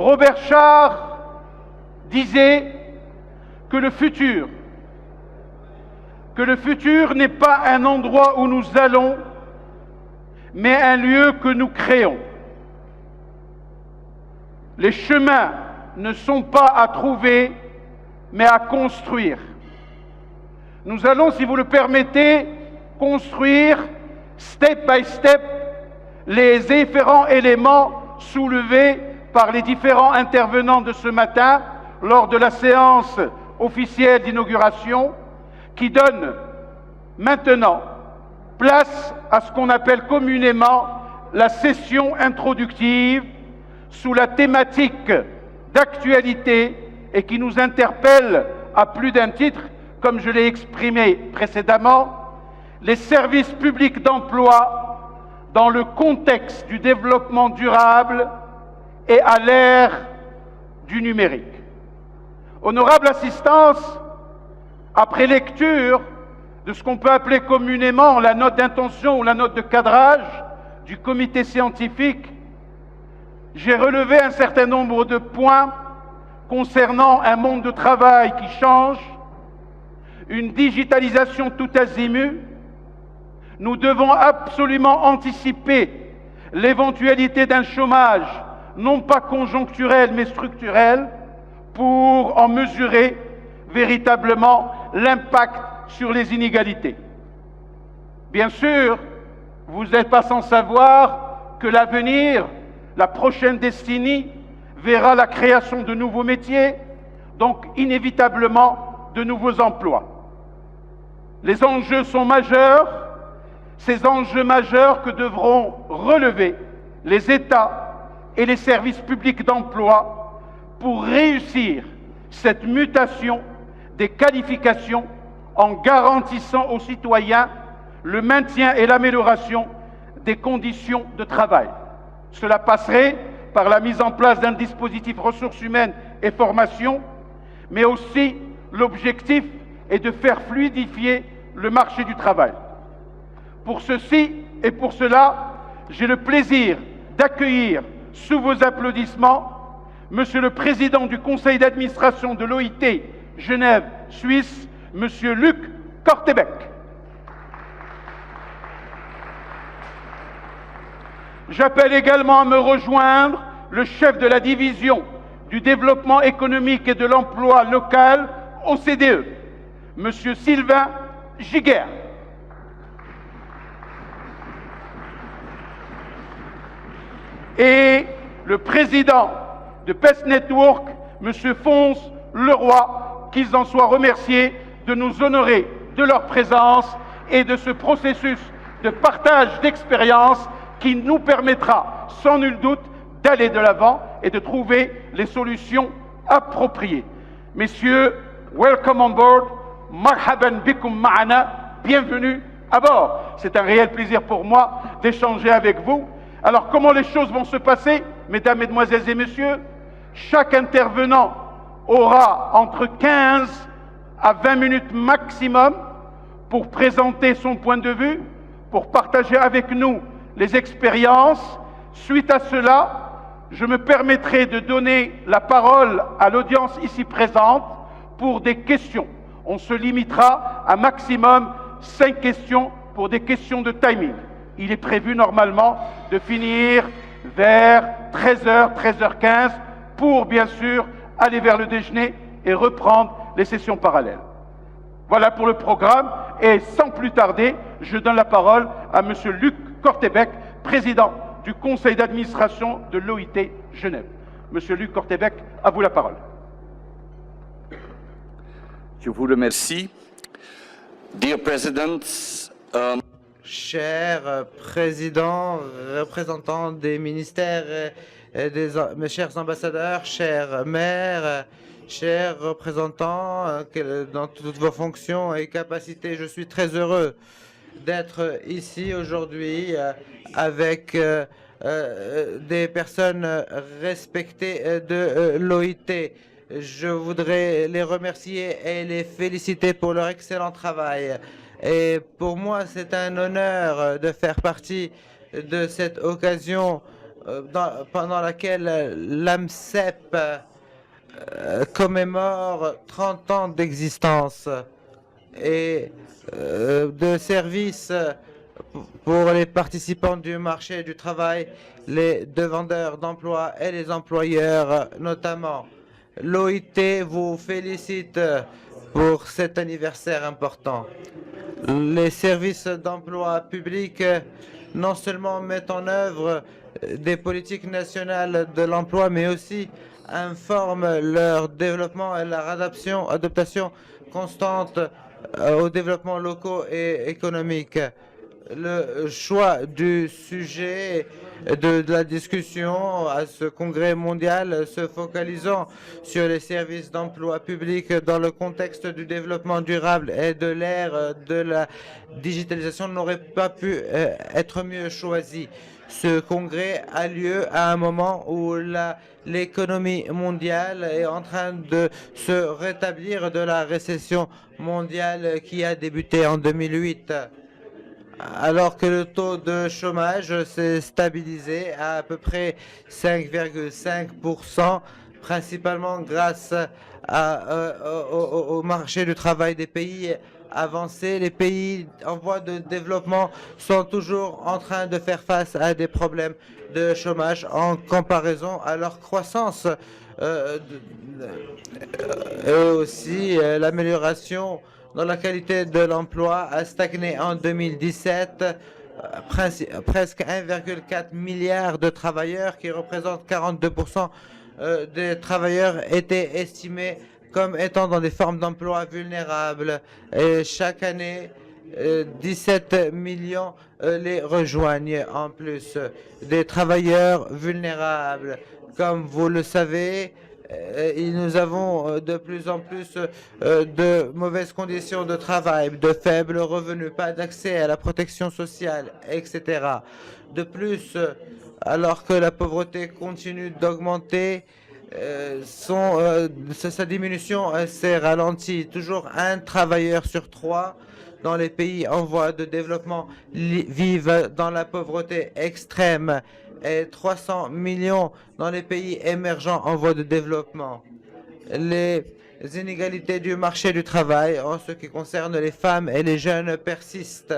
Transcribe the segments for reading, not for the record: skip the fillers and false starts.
Robert Schaar disait que le futur n'est pas un endroit où nous allons, mais un lieu que nous créons. Les chemins ne sont pas à trouver, mais à construire. Nous allons, si vous le permettez, construire step by step les différents éléments soulevés par les différents intervenants de ce matin lors de la séance officielle d'inauguration, qui donne maintenant place à ce qu'on appelle communément la session introductive sous la thématique d'actualité et qui nous interpelle à plus d'un titre, comme je l'ai exprimé précédemment, les services publics d'emploi dans le contexte du développement durable et à l'ère du numérique. Honorable assistance, après lecture de ce qu'on peut appeler communément la note d'intention ou la note de cadrage du comité scientifique, j'ai relevé un certain nombre de points concernant un monde de travail qui change, une digitalisation tout azimut. Nous devons absolument anticiper l'éventualité d'un chômage, non pas conjoncturel mais structurel, pour en mesurer véritablement l'impact sur les inégalités. Bien sûr, vous n'êtes pas sans savoir que l'avenir, la prochaine décennie, verra la création de nouveaux métiers, donc inévitablement de nouveaux emplois. Les enjeux sont majeurs, ces enjeux majeurs que devront relever les États et les services publics d'emploi pour réussir cette mutation des qualifications en garantissant aux citoyens le maintien et l'amélioration des conditions de travail. Cela passerait par la mise en place d'un dispositif ressources humaines et formation, mais aussi l'objectif est de faire fluidifier le marché du travail. Pour ceci et pour cela, j'ai le plaisir d'accueillir sous vos applaudissements Monsieur le Président du Conseil d'administration de l'OIT Genève, Suisse, Monsieur Luc Kortebeck. J'appelle également à me rejoindre le chef de la division du développement économique et de l'emploi local OCDE, Monsieur Sylvain Giguère. Et le président de PES Network, Monsieur Fons Leroy, qu'ils en soient remerciés de nous honorer de leur présence et de ce processus de partage d'expérience qui nous permettra sans nul doute d'aller de l'avant et de trouver les solutions appropriées. Messieurs, welcome on board, marhaban bikum ma'ana, bienvenue à bord. C'est un réel plaisir pour moi d'échanger avec vous. Alors comment les choses vont se passer, mesdames, mesdemoiselles et messieurs? Chaque intervenant aura entre 15 à 20 minutes maximum pour présenter son point de vue, pour partager avec nous les expériences. Suite à cela, je me permettrai de donner la parole à l'audience ici présente pour des questions. On se limitera à maximum 5 questions pour des questions de timing. Il est prévu normalement de finir vers 13h, 13h15 pour bien sûr aller vers le déjeuner et reprendre les sessions parallèles. Voilà pour le programme et sans plus tarder, je donne la parole à Monsieur Luc Kortebeck, président du conseil d'administration de l'OIT Genève. Monsieur Luc Kortebeck, à vous la parole. Je vous remercie. Dear Presidents, Chers présidents, représentants des ministères, mes chers ambassadeurs, chers maires, chers représentants dans toutes vos fonctions et capacités, je suis très heureux d'être ici aujourd'hui avec des personnes respectées de l'OIT. Je voudrais les remercier et les féliciter pour leur excellent travail. Et pour moi, c'est un honneur de faire partie de cette occasion pendant laquelle l'AMCEP commémore 30 ans d'existence et de services pour les participants du marché du travail, les demandeurs d'emploi et les employeurs notamment. L'OIT vous félicite pour cet anniversaire important. Les services d'emploi public non seulement mettent en œuvre des politiques nationales de l'emploi, mais aussi informent leur développement et leur adaptation constante aux développements locaux et économiques. Le choix du sujet de la discussion à ce congrès mondial se focalisant sur les services d'emploi public dans le contexte du développement durable et de l'ère de la digitalisation n'aurait pas pu être mieux choisi. Ce congrès a lieu à un moment où l'économie mondiale est en train de se rétablir de la récession mondiale qui a débuté en 2008. Alors que le taux de chômage s'est stabilisé à peu près 5,5%, principalement grâce au marché du travail des pays avancés. Les pays en voie de développement sont toujours en train de faire face à des problèmes de chômage en comparaison à leur croissance. Et aussi l'amélioration dans la qualité de l'emploi a stagné en 2017. Presque 1,4 milliard de travailleurs, qui représentent 42% des travailleurs, étaient estimés comme étant dans des formes d'emploi vulnérables. Et chaque année, 17 millions les rejoignent en plus des travailleurs vulnérables. Comme vous le savez, nous avons de plus en plus de mauvaises conditions de travail, de faibles revenus, pas d'accès à la protection sociale, etc. De plus, alors que la pauvreté continue d'augmenter, sa diminution s'est ralentie. Toujours un travailleur sur trois dans les pays en voie de développement vivent dans la pauvreté extrême et 300 millions dans les pays émergents en voie de développement. Les inégalités du marché du travail en ce qui concerne les femmes et les jeunes persistent.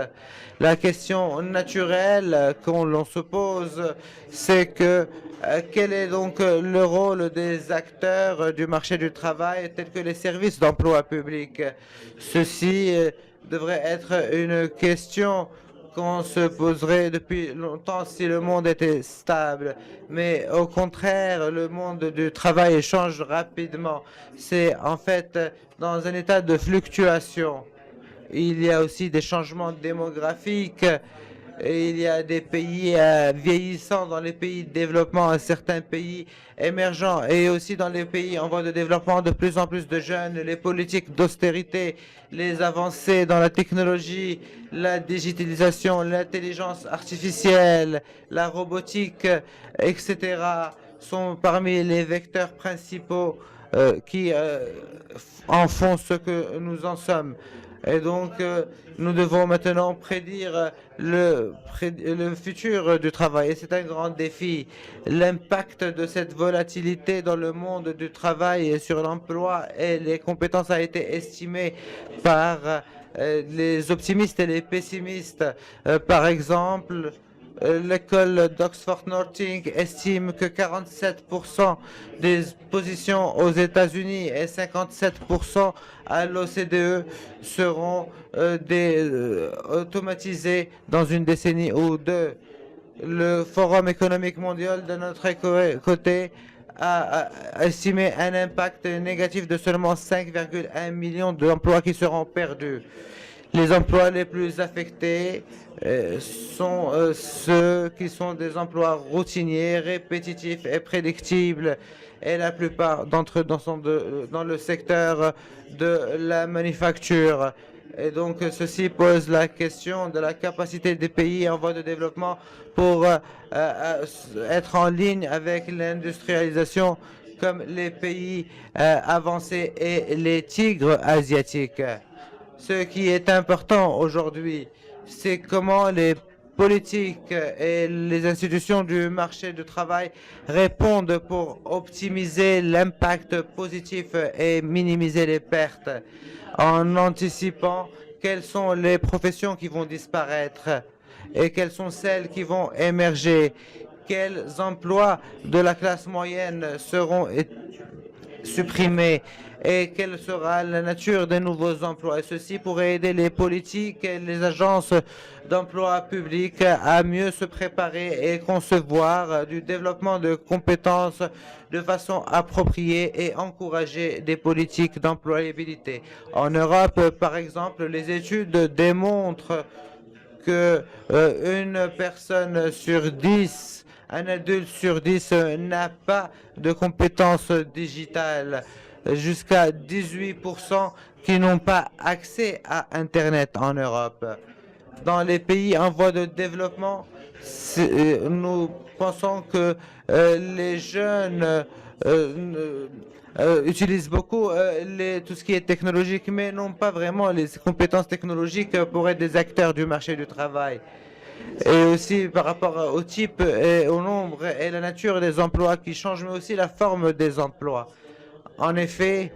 La question naturelle qu'on se pose, c'est que quel est donc le rôle des acteurs du marché du travail tels que les services d'emploi public? Ceci devrait être une question qu'on se poserait depuis longtemps si le monde était stable. Mais au contraire, le monde du travail change rapidement. C'est en fait dans un état de fluctuation. Il y a aussi des changements démographiques. Et il y a des pays vieillissants dans les pays de développement, certains pays émergents et aussi dans les pays en voie de développement, de plus en plus de jeunes, les politiques d'austérité, les avancées dans la technologie, la digitalisation, l'intelligence artificielle, la robotique, etc. sont parmi les vecteurs principaux qui en font ce que nous en sommes. Et donc, nous devons maintenant prédire le futur du travail. Et c'est un grand défi. L'impact de cette volatilité dans le monde du travail et sur l'emploi et les compétences a été estimé par les optimistes et les pessimistes. Par exemple, l'école d'Oxford Northing estime que 47% des positions aux États-Unis et 57% à l'OCDE seront automatisées dans une décennie ou deux. Le Forum économique mondial de notre côté a estimé un impact négatif de seulement 5,1 millions d'emplois qui seront perdus. Les emplois les plus affectés sont ceux qui sont des emplois routiniers, répétitifs et prédictibles. Et la plupart d'entre eux sont dans le secteur de la manufacture. Et donc, ceci pose la question de la capacité des pays en voie de développement pour être en ligne avec l'industrialisation comme les pays avancés et les tigres asiatiques. Ce qui est important aujourd'hui, c'est comment les politiques et les institutions du marché du travail répondent pour optimiser l'impact positif et minimiser les pertes en anticipant quelles sont les professions qui vont disparaître et quelles sont celles qui vont émerger, quels emplois de la classe moyenne seront supprimés et quelle sera la nature des nouveaux emplois. Et ceci pourrait aider les politiques et les agences d'emploi public à mieux se préparer et concevoir du développement de compétences de façon appropriée et encourager des politiques d'employabilité. En Europe, par exemple, les études démontrent que une personne sur 10, un adulte sur 10 n'a pas de compétences digitales, jusqu'à 18% qui n'ont pas accès à Internet en Europe. Dans les pays en voie de développement, nous pensons que les jeunes utilisent beaucoup tout ce qui est technologique, mais n'ont pas vraiment les compétences technologiques pour être des acteurs du marché du travail. Et aussi par rapport au type et au nombre et la nature des emplois qui changent, mais aussi la forme des emplois. En effet,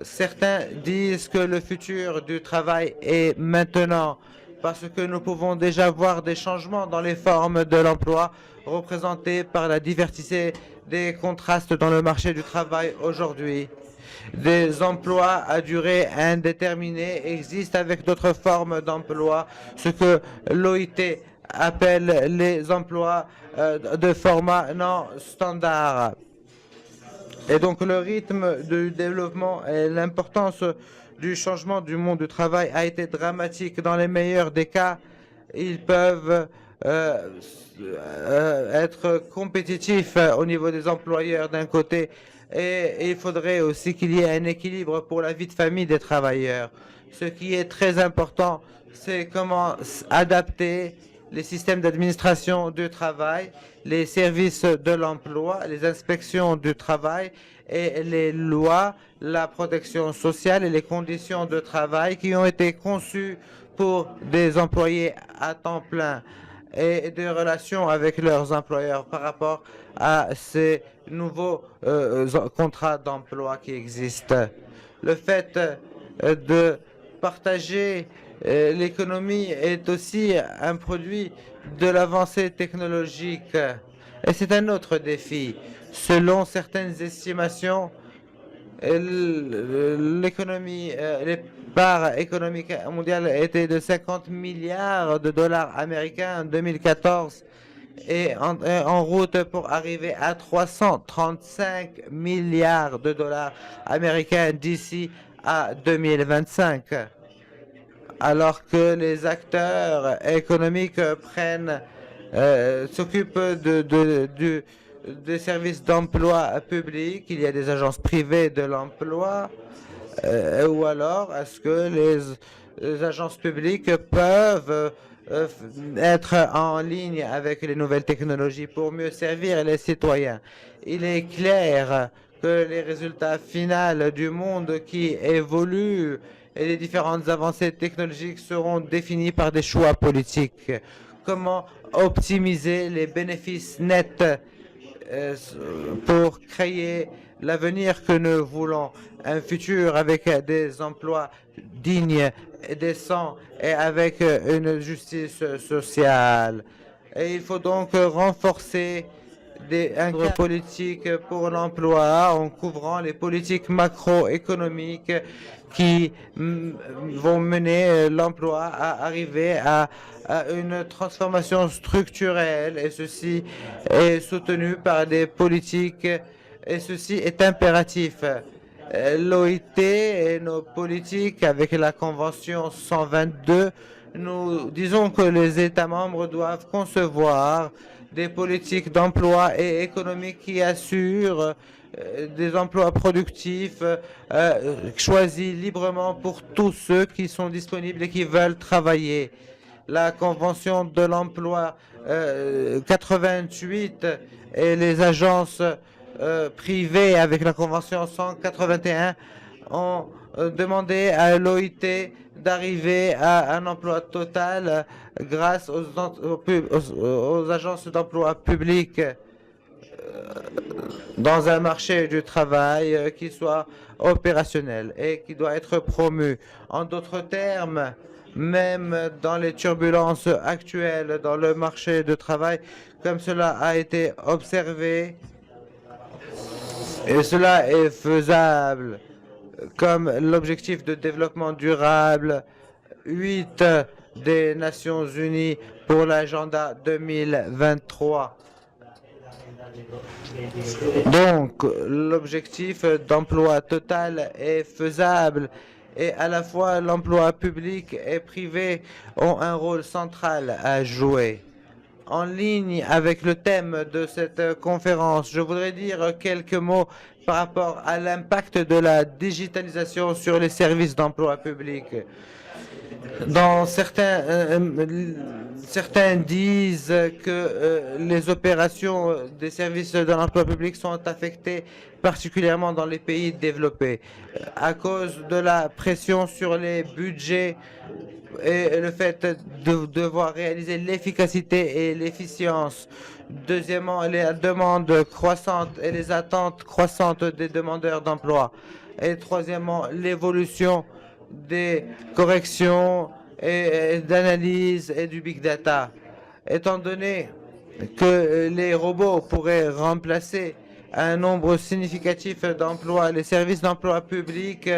certains disent que le futur du travail est maintenant, parce que nous pouvons déjà voir des changements dans les formes de l'emploi représentés par la diversité des contrastes dans le marché du travail aujourd'hui. Des emplois à durée indéterminée existent avec d'autres formes d'emploi, ce que l'OIT appelle les emplois de format non standard. Et donc le rythme du développement et l'importance du changement du monde du travail a été dramatique. Dans les meilleurs des cas, ils peuvent être compétitifs au niveau des employeurs d'un côté, et il faudrait aussi qu'il y ait un équilibre pour la vie de famille des travailleurs. Ce qui est très important, c'est comment adapter les systèmes d'administration du travail, les services de l'emploi, les inspections du travail et les lois, la protection sociale et les conditions de travail qui ont été conçues pour des employés à temps plein et des relations avec leurs employeurs par rapport à ces nouveaux contrats d'emploi qui existent. Le fait de partager l'économie est aussi un produit de l'avancée technologique et c'est un autre défi. Selon certaines estimations, l'économie, les parts économiques mondiales étaient de 50 milliards de dollars américains en 2014 et en route pour arriver à 335 milliards de dollars américains d'ici à 2025. Alors que les acteurs économiques s'occupent des services d'emploi public, il y a des agences privées de l'emploi, ou alors est-ce que les agences publiques peuvent être en ligne avec les nouvelles technologies pour mieux servir les citoyens? Il est clair que les résultats finaux du monde qui évolue et les différentes avancées technologiques seront définies par des choix politiques. Comment optimiser les bénéfices nets pour créer l'avenir que nous voulons, un futur avec des emplois dignes et décents et avec une justice sociale. Et il faut donc renforcer un cadre politique pour l'emploi en couvrant les politiques macroéconomiques qui vont mener l'emploi à arriver à une transformation structurelle, et ceci est soutenu par des politiques et ceci est impératif. L'OIT et nos politiques avec la Convention 122, nous disons que les États membres doivent concevoir des politiques d'emploi et économiques qui assurent des emplois productifs choisis librement pour tous ceux qui sont disponibles et qui veulent travailler. La Convention de l'emploi 88 et les agences privées avec la Convention 181 ont demandé à l'OIT d'arriver à un emploi total grâce aux agences d'emploi publiques dans un marché du travail qui soit opérationnel et qui doit être promu. En d'autres termes, même dans les turbulences actuelles dans le marché du travail, comme cela a été observé, et cela est faisable, comme l'objectif de développement durable 8 des Nations Unies pour l'agenda 2023. Donc, l'objectif d'emploi total est faisable et à la fois l'emploi public et privé ont un rôle central à jouer. En ligne avec le thème de cette conférence, je voudrais dire quelques mots par rapport à l'impact de la digitalisation sur les services d'emploi public. Certains disent que les opérations des services de l'emploi public sont affectées particulièrement dans les pays développés à cause de la pression sur les budgets et le fait de devoir réaliser l'efficacité et l'efficience. Deuxièmement, les demandes croissantes et les attentes croissantes des demandeurs d'emploi. Et troisièmement, l'évolution des corrections et d'analyse et du big data. Étant donné que les robots pourraient remplacer un nombre significatif d'emplois, les services d'emploi public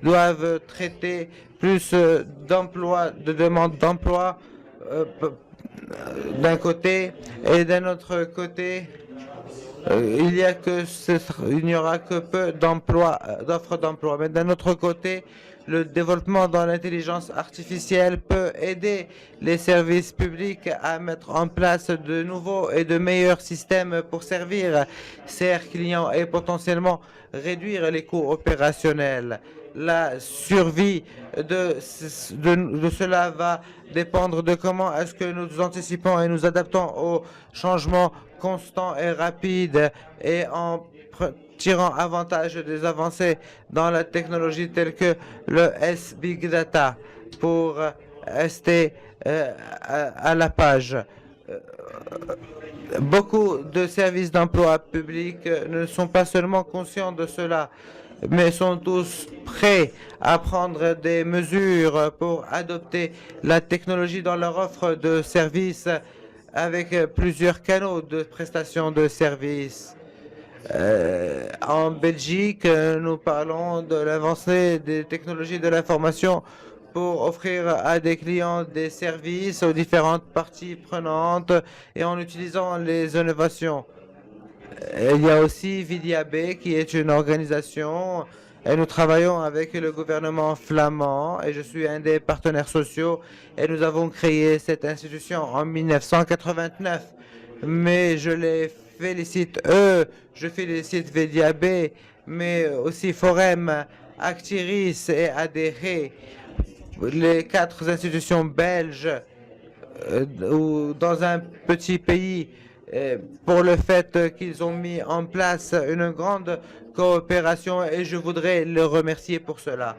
doivent traiter plus d'emplois, de demandes d'emploi d'un côté et d'un autre côté. Il n'y aura que peu d'offres d'emploi. Mais d'un autre côté, le développement dans l'intelligence artificielle peut aider les services publics à mettre en place de nouveaux et de meilleurs systèmes pour servir ces clients et potentiellement réduire les coûts opérationnels. La survie de cela va dépendre de comment est-ce que nous anticipons et nous adaptons aux changements constants et rapides et en tirant avantage des avancées dans la technologie telle que le S-Big Data pour rester à la page. Beaucoup de services d'emploi public ne sont pas seulement conscients de cela, mais sont tous prêts à prendre des mesures pour adopter la technologie dans leur offre de services avec plusieurs canaux de prestation de services. En Belgique, nous parlons de l'avancée des technologies de l'information pour offrir à des clients des services aux différentes parties prenantes et en utilisant les innovations. Il y a aussi Vidiab qui est une organisation et nous travaillons avec le gouvernement flamand et je suis un des partenaires sociaux et nous avons créé cette institution en 1989. Mais je les félicite je félicite Vidiab, mais aussi Forem, Actiris et ADR, les 4 institutions belges dans un petit pays pour le fait qu'ils ont mis en place une grande coopération et je voudrais le remercier pour cela.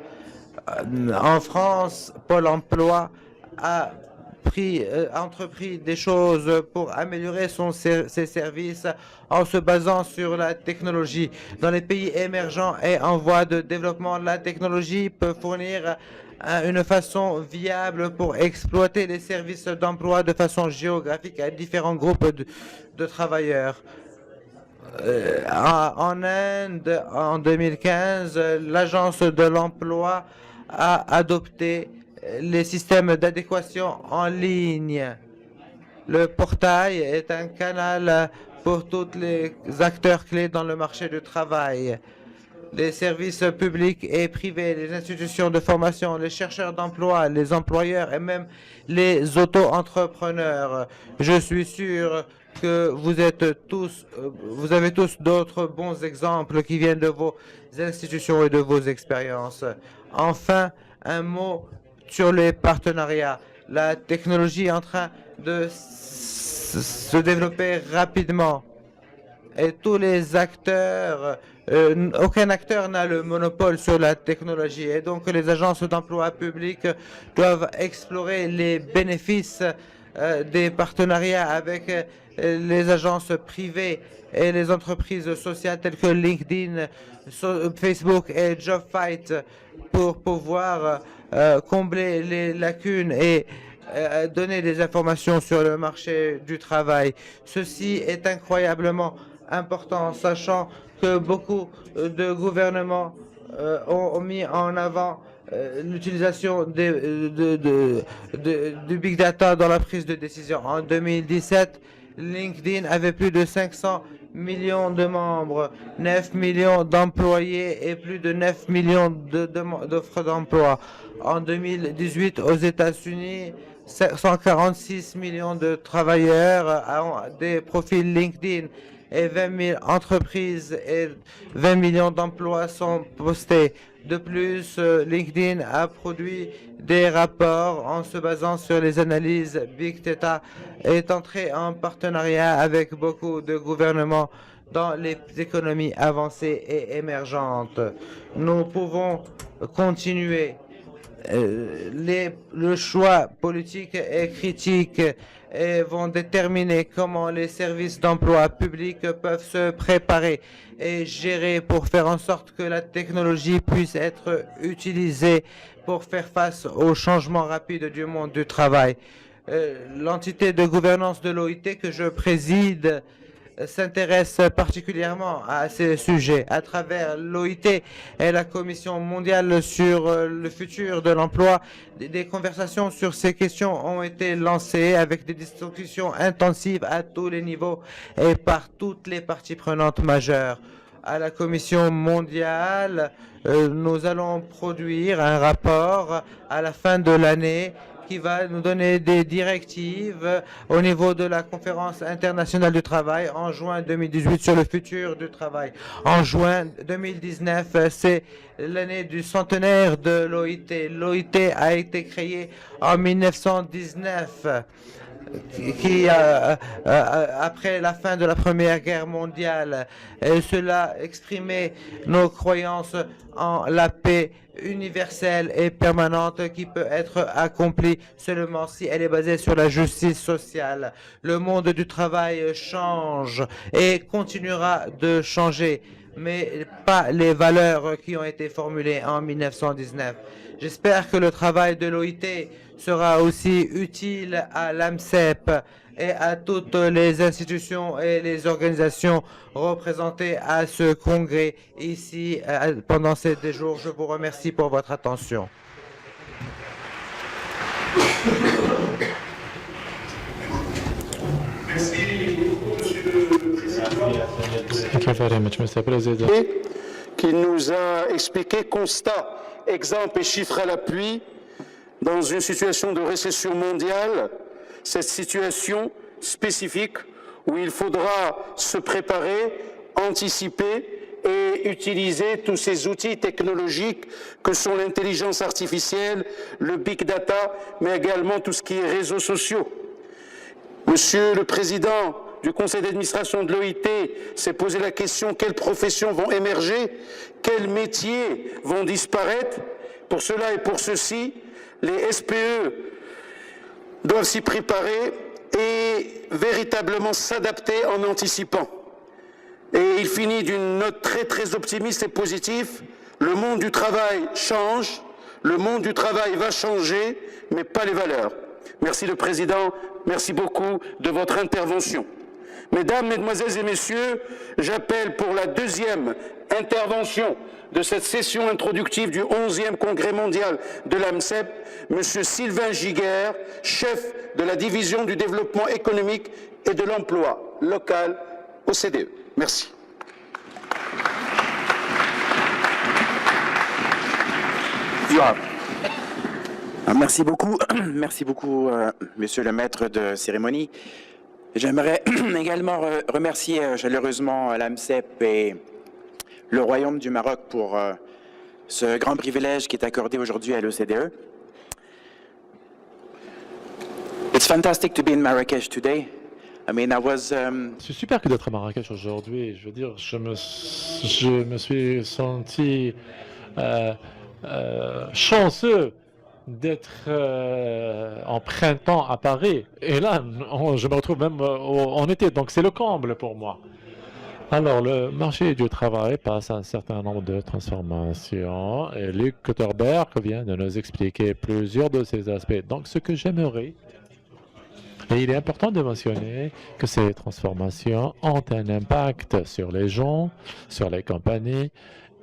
En France, Pôle emploi a entrepris des choses pour améliorer ses services en se basant sur la technologie. Dans les pays émergents et en voie de développement, la technologie peut fournir une façon viable pour exploiter les services d'emploi de façon géographique à différents groupes de travailleurs. En Inde, en 2015, l'Agence de l'emploi a adopté les systèmes d'adéquation en ligne. Le portail est un canal pour tous les acteurs clés dans le marché du travail. Les services publics et privés, les institutions de formation, les chercheurs d'emploi, les employeurs et même les auto-entrepreneurs. Je suis sûr que vous avez tous d'autres bons exemples qui viennent de vos institutions et de vos expériences. Enfin, un mot sur les partenariats. La technologie est en train de se développer rapidement et tous les acteurs, aucun acteur n'a le monopole sur la technologie et donc les agences d'emploi public doivent explorer les bénéfices des partenariats avec les agences privées et les entreprises sociales telles que LinkedIn, Facebook et JobFight pour pouvoir combler les lacunes et donner des informations sur le marché du travail. Ceci est incroyablement important, sachant que beaucoup de gouvernements ont mis en avant l'utilisation du big data dans la prise de décision. En 2017, LinkedIn avait plus de 500 millions de membres, 9 millions d'employés et plus de 9 millions d'offres d'emploi. En 2018, aux États-Unis, 146 millions de travailleurs ont des profils LinkedIn et 20 000 entreprises et 20 millions d'emplois sont postés. De plus, LinkedIn a produit des rapports en se basant sur les analyses Big Data et est entré en partenariat avec beaucoup de gouvernements dans les économies avancées et émergentes. Nous pouvons continuer. Le choix politique et critique vont déterminer comment les services d'emploi public peuvent se préparer et gérer pour faire en sorte que la technologie puisse être utilisée pour faire face aux changements rapides du monde du travail. L'entité de gouvernance de l'OIT que je préside s'intéresse particulièrement à ces sujets. À travers l'OIT et la Commission mondiale sur le futur de l'emploi, des conversations sur ces questions ont été lancées avec des discussions intensives à tous les niveaux et par toutes les parties prenantes majeures. À la Commission mondiale, nous allons produire un rapport à la fin de l'année qui va nous donner des directives au niveau de la conférence internationale du travail en juin 2018 sur le futur du travail. En juin 2019, c'est l'année du centenaire de l'OIT. L'OIT a été créée en 1919. Après la fin de la Première Guerre mondiale, cela exprimait nos croyances en la paix universelle et permanente qui peut être accomplie seulement si elle est basée sur la justice sociale. Le monde du travail change et continuera de changer, mais pas les valeurs qui ont été formulées en 1919. J'espère que le travail de l'OIT sera aussi utile à l'AMCEP et à toutes les institutions et les organisations représentées à ce congrès ici pendant ces 2 jours. Je vous remercie pour votre attention. Merci beaucoup, Monsieur le Président. Qui nous a expliqué constat, exemple et chiffres à l'appui, dans une situation de récession mondiale, cette situation spécifique où il faudra se préparer, anticiper et utiliser tous ces outils technologiques que sont l'intelligence artificielle, le big data, mais également tout ce qui est réseaux sociaux. Monsieur le Président du Conseil d'administration de l'OIT s'est posé la question: quelles professions vont émerger, quels métiers vont disparaître? Pour cela et pour ceci, les SPE doivent s'y préparer et véritablement s'adapter en anticipant. Et il finit d'une note très optimiste et positive. Le monde du travail change, le monde du travail va changer, mais pas les valeurs. Merci le Président, merci beaucoup de votre intervention. Mesdames, Mesdemoiselles et Messieurs, j'appelle pour la 2e intervention de cette session introductive du 11e Congrès mondial de l'AMCEP, M. Sylvain Giguère, chef de la division du développement économique et de l'emploi local au CDE. Merci. Merci beaucoup, Monsieur le maître de cérémonie. J'aimerais également remercier chaleureusement l'AMCEP et le Royaume du Maroc pour ce grand privilège qui est accordé aujourd'hui à l'OCDE. It's fantastic to be in Marrakesh today. I mean, I was C'est super que d'être à Marrakech aujourd'hui. Je veux dire, je me suis senti chanceux d'être en printemps à Paris. Et là, je me retrouve même en été. Donc, c'est le comble pour moi. Alors, le marché du travail passe un certain nombre de transformations. Et Luc Kutterberg vient de nous expliquer plusieurs de ces aspects. Donc, ce que j'aimerais, et il est important de mentionner que ces transformations ont un impact sur les gens, sur les compagnies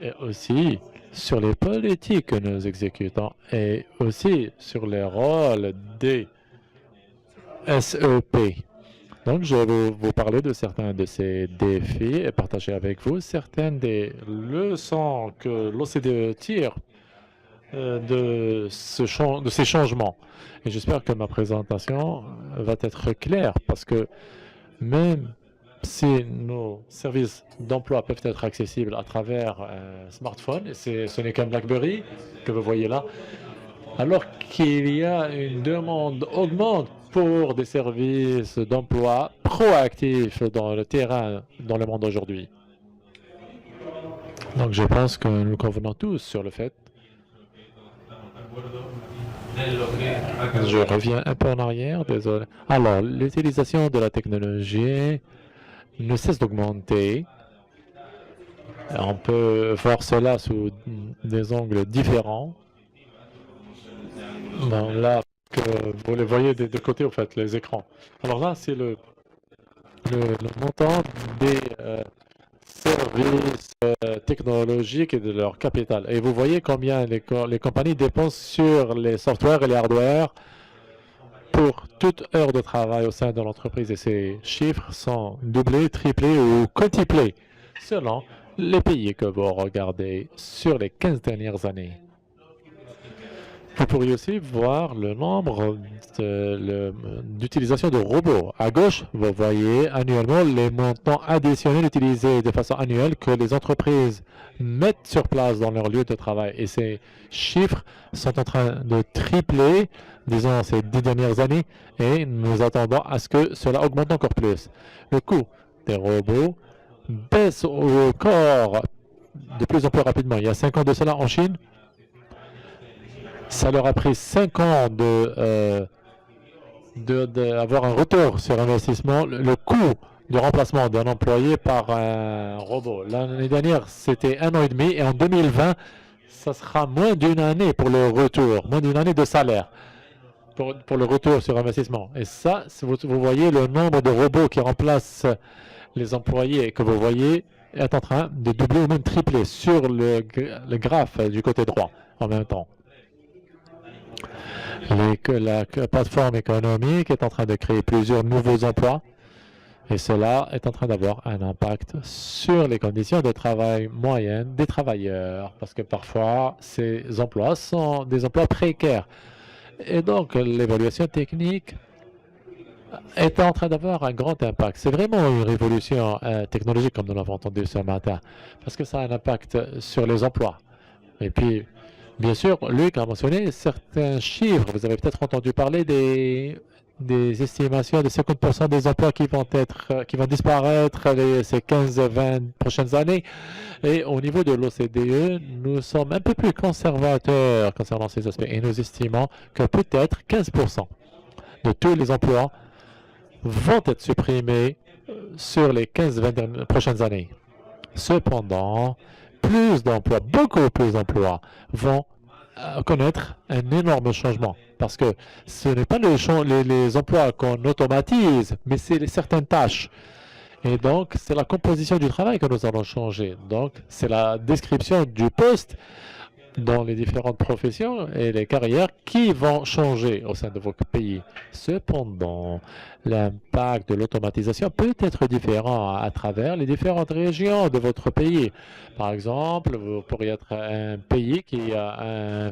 et aussi sur les politiques que nous exécutons et aussi sur les rôles des SEP. Donc, je vais vous parler de certains de ces défis et partager avec vous certaines des leçons que l'OCDE tire de ces changements. Et j'espère que ma présentation va être claire parce que même si nos services d'emploi peuvent être accessibles à travers un smartphone, et ce n'est qu'un BlackBerry que vous voyez là, alors qu'il y a une demande augmente pour des services d'emploi proactifs dans le terrain, dans le monde aujourd'hui. Donc je pense que nous convenons tous sur le fait. Je reviens un peu en arrière, désolé. Alors, l'utilisation de la technologie ne cesse d'augmenter. On peut voir cela sous des angles différents. Bon, là, vous les voyez de côté, en fait, les écrans. Alors là, c'est le montant des services technologiques et de leur capital. Et vous voyez combien les compagnies dépensent sur les softwares et les hardware pour toute heure de travail au sein de l'entreprise. Et ces chiffres sont doublés, triplés ou quintuplés selon les pays que vous regardez sur les 15 dernières années. Vous pourriez aussi voir le nombre d'utilisation de robots. À gauche, vous voyez annuellement les montants additionnels utilisés de façon annuelle que les entreprises mettent sur place dans leur lieu de travail. Et ces chiffres sont en train de tripler, disons, ces 10 dernières années, et nous attendons à ce que cela augmente encore plus. Le coût des robots baisse encore de plus en plus rapidement. Il y a 5 ans de cela en Chine, ça leur a pris 5 ans d'avoir un retour sur investissement. Le coût de remplacement d'un employé par un robot. L'année dernière, c'était 1 an et demi, et en 2020, ça sera moins d'une année pour le retour, moins d'une année de salaire pour le retour sur investissement. Et ça, vous voyez le nombre de robots qui remplacent les employés que vous voyez est en train de doubler ou même tripler sur le graphe du côté droit en même temps. La plateforme économique est en train de créer plusieurs nouveaux emplois et cela est en train d'avoir un impact sur les conditions de travail moyennes des travailleurs parce que parfois ces emplois sont des emplois précaires. Et donc l'évaluation technique est en train d'avoir un grand impact. C'est vraiment une révolution technologique comme nous l'avons entendu ce matin parce que ça a un impact sur les emplois. Et puis, bien sûr, Luc a mentionné certains chiffres. Vous avez peut-être entendu parler des estimations de 50% des emplois qui vont disparaître ces 15-20 prochaines années. Et au niveau de l'OCDE, nous sommes un peu plus conservateurs concernant ces aspects. Et nous estimons que peut-être 15% de tous les emplois vont être supprimés sur les 15-20 prochaines années. Cependant, plus d'emplois, beaucoup plus d'emplois vont connaître un énorme changement parce que ce n'est pas les emplois qu'on automatise, mais c'est certaines tâches. Et donc, c'est la composition du travail que nous allons changer. Donc, c'est la description du poste dans les différentes professions et les carrières qui vont changer au sein de votre pays. Cependant, l'impact de l'automatisation peut être différent à travers les différentes régions de votre pays. Par exemple, vous pourriez être un pays qui a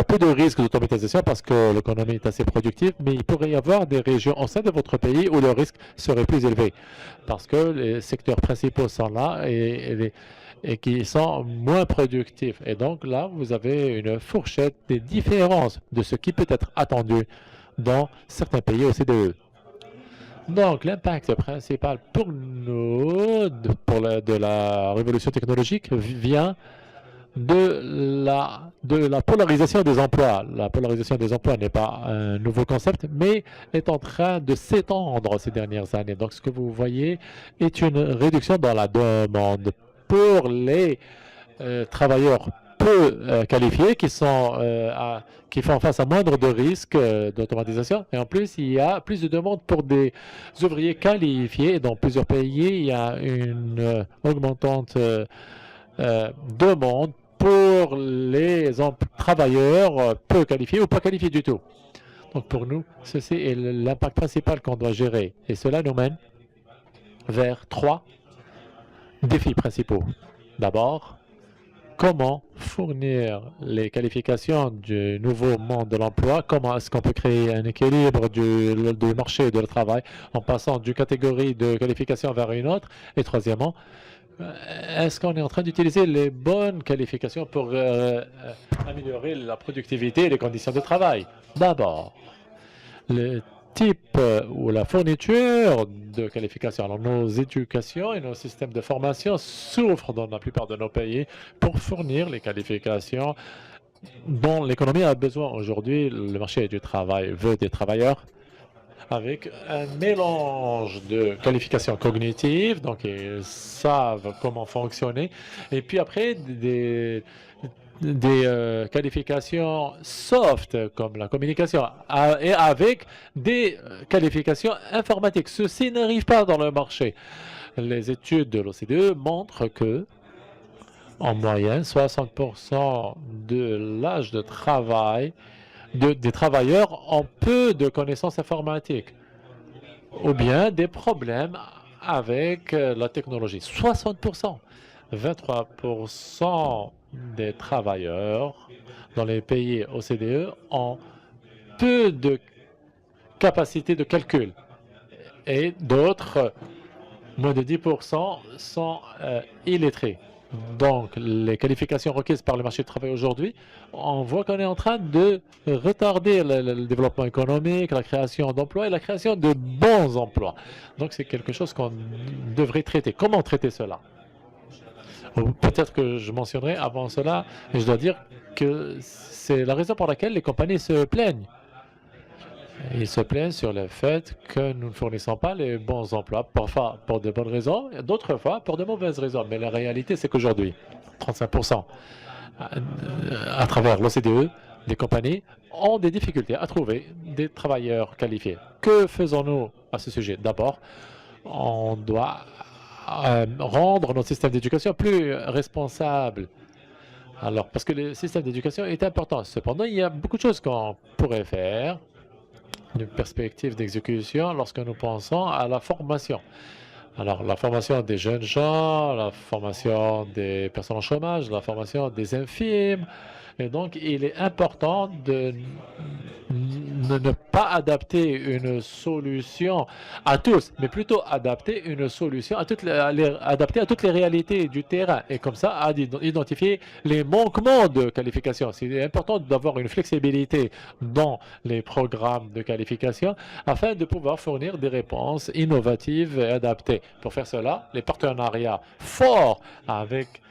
peu de risques d'automatisation parce que l'économie est assez productive, mais il pourrait y avoir des régions au sein de votre pays où le risque serait plus élevé parce que les secteurs principaux sont là et qui sont moins productifs. Et donc là, vous avez une fourchette des différences de ce qui peut être attendu dans certains pays OCDE. Donc, l'impact principal pour nous, de la révolution technologique, vient de la polarisation des emplois. La polarisation des emplois n'est pas un nouveau concept, mais est en train de s'étendre ces dernières années. Donc, ce que vous voyez est une réduction dans la demande pour les travailleurs peu qualifiés qui font face à moindre de risques d'automatisation. Et en plus, il y a plus de demandes pour des ouvriers qualifiés. Dans plusieurs pays, il y a une augmentante demande pour les travailleurs peu qualifiés ou pas qualifiés du tout. Donc pour nous, ceci est l'impact principal qu'on doit gérer. Et cela nous mène vers 3 défis principaux. D'abord, comment fournir les qualifications du nouveau monde de l'emploi, comment est-ce qu'on peut créer un équilibre du marché de travail en passant d'une catégorie de qualification vers une autre. Et troisièmement, est-ce qu'on est en train d'utiliser les bonnes qualifications pour améliorer la productivité et les conditions de travail? D'abord, le type ou la fourniture de qualifications. Alors, nos éducations et nos systèmes de formation souffrent dans la plupart de nos pays pour fournir les qualifications dont l'économie a besoin. Aujourd'hui, le marché du travail veut des travailleurs avec un mélange de qualifications cognitives, donc ils savent comment fonctionner, et puis après des qualifications soft comme la communication et avec des qualifications informatiques. Ceci n'arrive pas dans le marché. Les études de l'OCDE montrent que en moyenne, 60% de l'âge de travail des travailleurs ont peu de connaissances informatiques ou bien des problèmes avec la technologie. 60%. 23% des travailleurs dans les pays OCDE ont peu de capacité de calcul et d'autres, moins de 10%, sont illettrés. Donc, les qualifications requises par le marché du travail aujourd'hui, on voit qu'on est en train de retarder le développement économique, la création d'emplois et la création de bons emplois. Donc, c'est quelque chose qu'on devrait traiter. Comment traiter cela? Peut-être que je mentionnerai avant cela, et je dois dire que c'est la raison pour laquelle les compagnies se plaignent. Ils se plaignent sur le fait que nous ne fournissons pas les bons emplois, parfois pour de bonnes raisons, et d'autres fois pour de mauvaises raisons. Mais la réalité, c'est qu'aujourd'hui, 35% à travers l'OCDE, les compagnies ont des difficultés à trouver des travailleurs qualifiés. Que faisons-nous à ce sujet? D'abord, on doit rendre notre système d'éducation plus responsable. Alors, parce que le système d'éducation est important. Cependant, il y a beaucoup de choses qu'on pourrait faire d'une perspective d'exécution lorsque nous pensons à la formation. Alors, la formation des jeunes gens, la formation des personnes en chômage, la formation des infirmes. Et donc, il est important de ne pas adapter une solution à tous, mais plutôt adapter une solution à toutes les réalités du terrain. Et comme ça, à identifier les manquements de qualification. C'est important d'avoir une flexibilité dans les programmes de qualification afin de pouvoir fournir des réponses innovatives et adaptées. Pour faire cela, les partenariats forts avec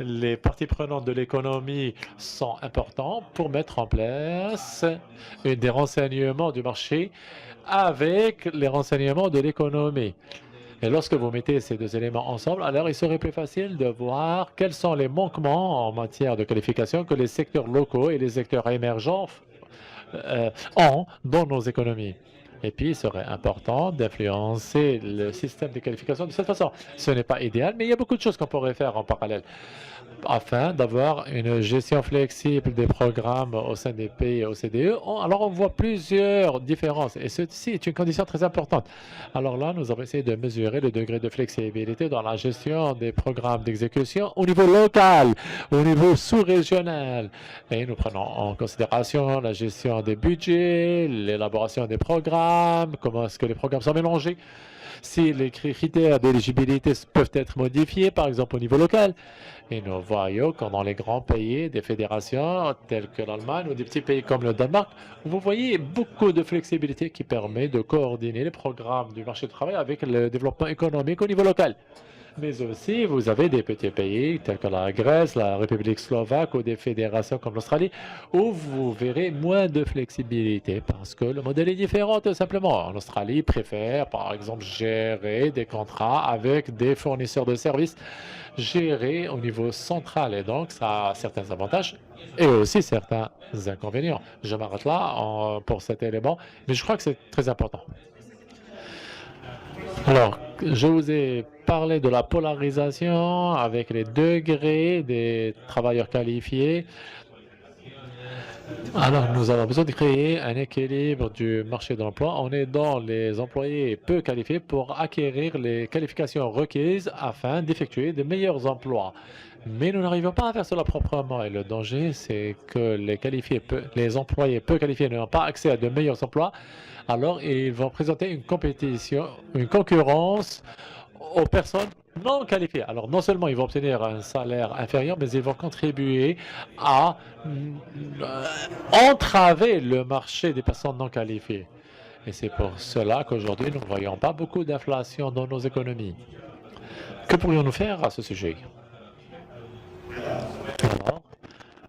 les parties prenantes de l'économie sont importants pour mettre en place des renseignements du marché avec les renseignements de l'économie. Et lorsque vous mettez ces deux éléments ensemble, alors il serait plus facile de voir quels sont les manquements en matière de qualification que les secteurs locaux et les secteurs émergents ont dans nos économies. Et puis, il serait important d'influencer le système de qualification de cette façon. Ce n'est pas idéal, mais il y a beaucoup de choses qu'on pourrait faire en parallèle afin d'avoir une gestion flexible des programmes au sein des pays OCDE. Alors, on voit plusieurs différences et ceci est une condition très importante. Alors là, nous avons essayé de mesurer le degré de flexibilité dans la gestion des programmes d'exécution au niveau local, au niveau sous-régional. Et nous prenons en considération la gestion des budgets, l'élaboration des programmes, programmes, comment est-ce que les programmes sont mélangés, si les critères d'éligibilité peuvent être modifiés, par exemple au niveau local. Et nous voyons que dans les grands pays des fédérations telles que l'Allemagne ou des petits pays comme le Danemark, vous voyez beaucoup de flexibilité qui permet de coordonner les programmes du marché du travail avec le développement économique au niveau local. Mais aussi, vous avez des petits pays tels que la Grèce, la République slovaque ou des fédérations comme l'Australie, où vous verrez moins de flexibilité parce que le modèle est différent tout simplement. En Australie, ils préfèrent par exemple gérer des contrats avec des fournisseurs de services gérés au niveau central et donc ça a certains avantages et aussi certains inconvénients. Je m'arrête là pour cet élément, mais je crois que c'est très important. Alors, je vous ai parlé de la polarisation avec les degrés des travailleurs qualifiés. Alors, nous avons besoin de créer un équilibre du marché de l'emploi en aidant les employés peu qualifiés pour acquérir les qualifications requises afin d'effectuer de meilleurs emplois. Mais nous n'arrivons pas à faire cela proprement et le danger, c'est que les employés peu qualifiés n'ont pas accès à de meilleurs emplois. Alors, ils vont présenter une concurrence aux personnes non qualifiées. Alors, non seulement ils vont obtenir un salaire inférieur, mais ils vont contribuer à entraver le marché des personnes non qualifiées. Et c'est pour cela qu'aujourd'hui, nous ne voyons pas beaucoup d'inflation dans nos économies. Que pourrions-nous faire à ce sujet? Alors,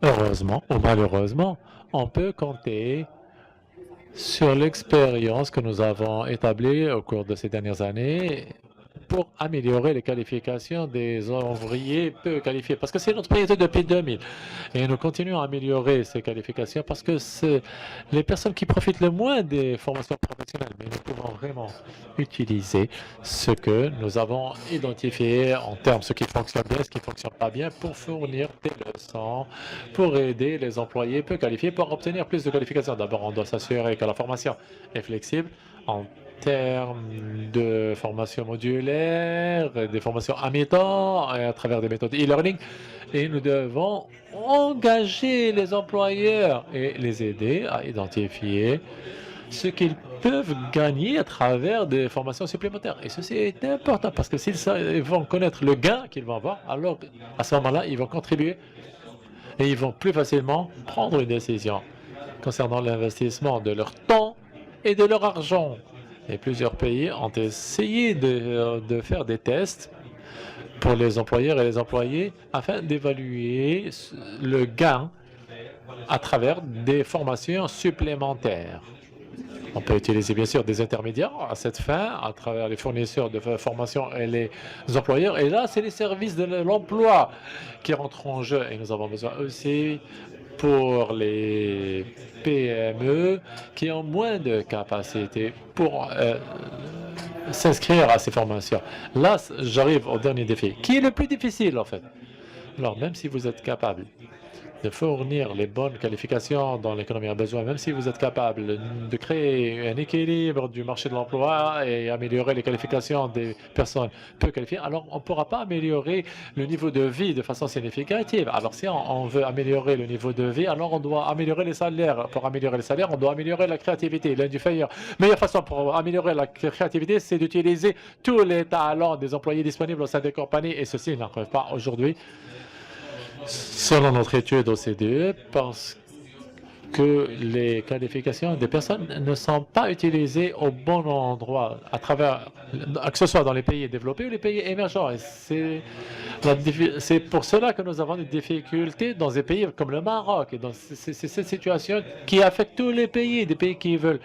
heureusement ou malheureusement, on peut compter sur l'expérience que nous avons établie au cours de ces dernières années pour améliorer les qualifications des ouvriers peu qualifiés. Parce que c'est notre priorité depuis 2000. Et nous continuons à améliorer ces qualifications parce que c'est les personnes qui profitent le moins des formations professionnelles. Mais nous pouvons vraiment utiliser ce que nous avons identifié en termes de ce qui fonctionne bien, ce qui ne fonctionne pas bien, pour fournir des leçons, pour aider les employés peu qualifiés pour obtenir plus de qualifications. D'abord, on doit s'assurer que la formation est flexible en termes de formation modulaire, des formations à mi-temps, à travers des méthodes e-learning. Et nous devons engager les employeurs et les aider à identifier ce qu'ils peuvent gagner à travers des formations supplémentaires. Et ceci est important parce que s'ils vont connaître le gain qu'ils vont avoir, alors à ce moment-là, ils vont contribuer et ils vont plus facilement prendre une décision concernant l'investissement de leur temps et de leur argent. Et plusieurs pays ont essayé de faire des tests pour les employeurs et les employés afin d'évaluer le gain à travers des formations supplémentaires. On peut utiliser bien sûr des intermédiaires à cette fin, à travers les fournisseurs de formation et les employeurs. Et là, c'est les services de l'emploi qui rentrent en jeu. Et nous avons besoin aussi pour les PME qui ont moins de capacité pour s'inscrire à ces formations. Là, j'arrive au dernier défi, qui est le plus difficile en fait. Alors, même si vous êtes capable de fournir les bonnes qualifications dont l'économie a besoin, même si vous êtes capable de créer un équilibre du marché de l'emploi et améliorer les qualifications des personnes peu qualifiées, alors on ne pourra pas améliorer le niveau de vie de façon significative. Alors si on veut améliorer le niveau de vie, alors on doit améliorer les salaires. Pour améliorer les salaires, on doit améliorer la créativité. L'une des meilleures façons pour améliorer la créativité, c'est d'utiliser tous les talents des employés disponibles au sein des compagnies, et ceci n'arrive pas aujourd'hui. Selon notre étude OCDE, parce que les qualifications des personnes ne sont pas utilisées au bon endroit, à travers, que ce soit dans les pays développés ou les pays émergents. Et c'est pour cela que nous avons des difficultés dans des pays comme le Maroc. Et c'est cette situation qui affecte tous les pays, des pays qui veulent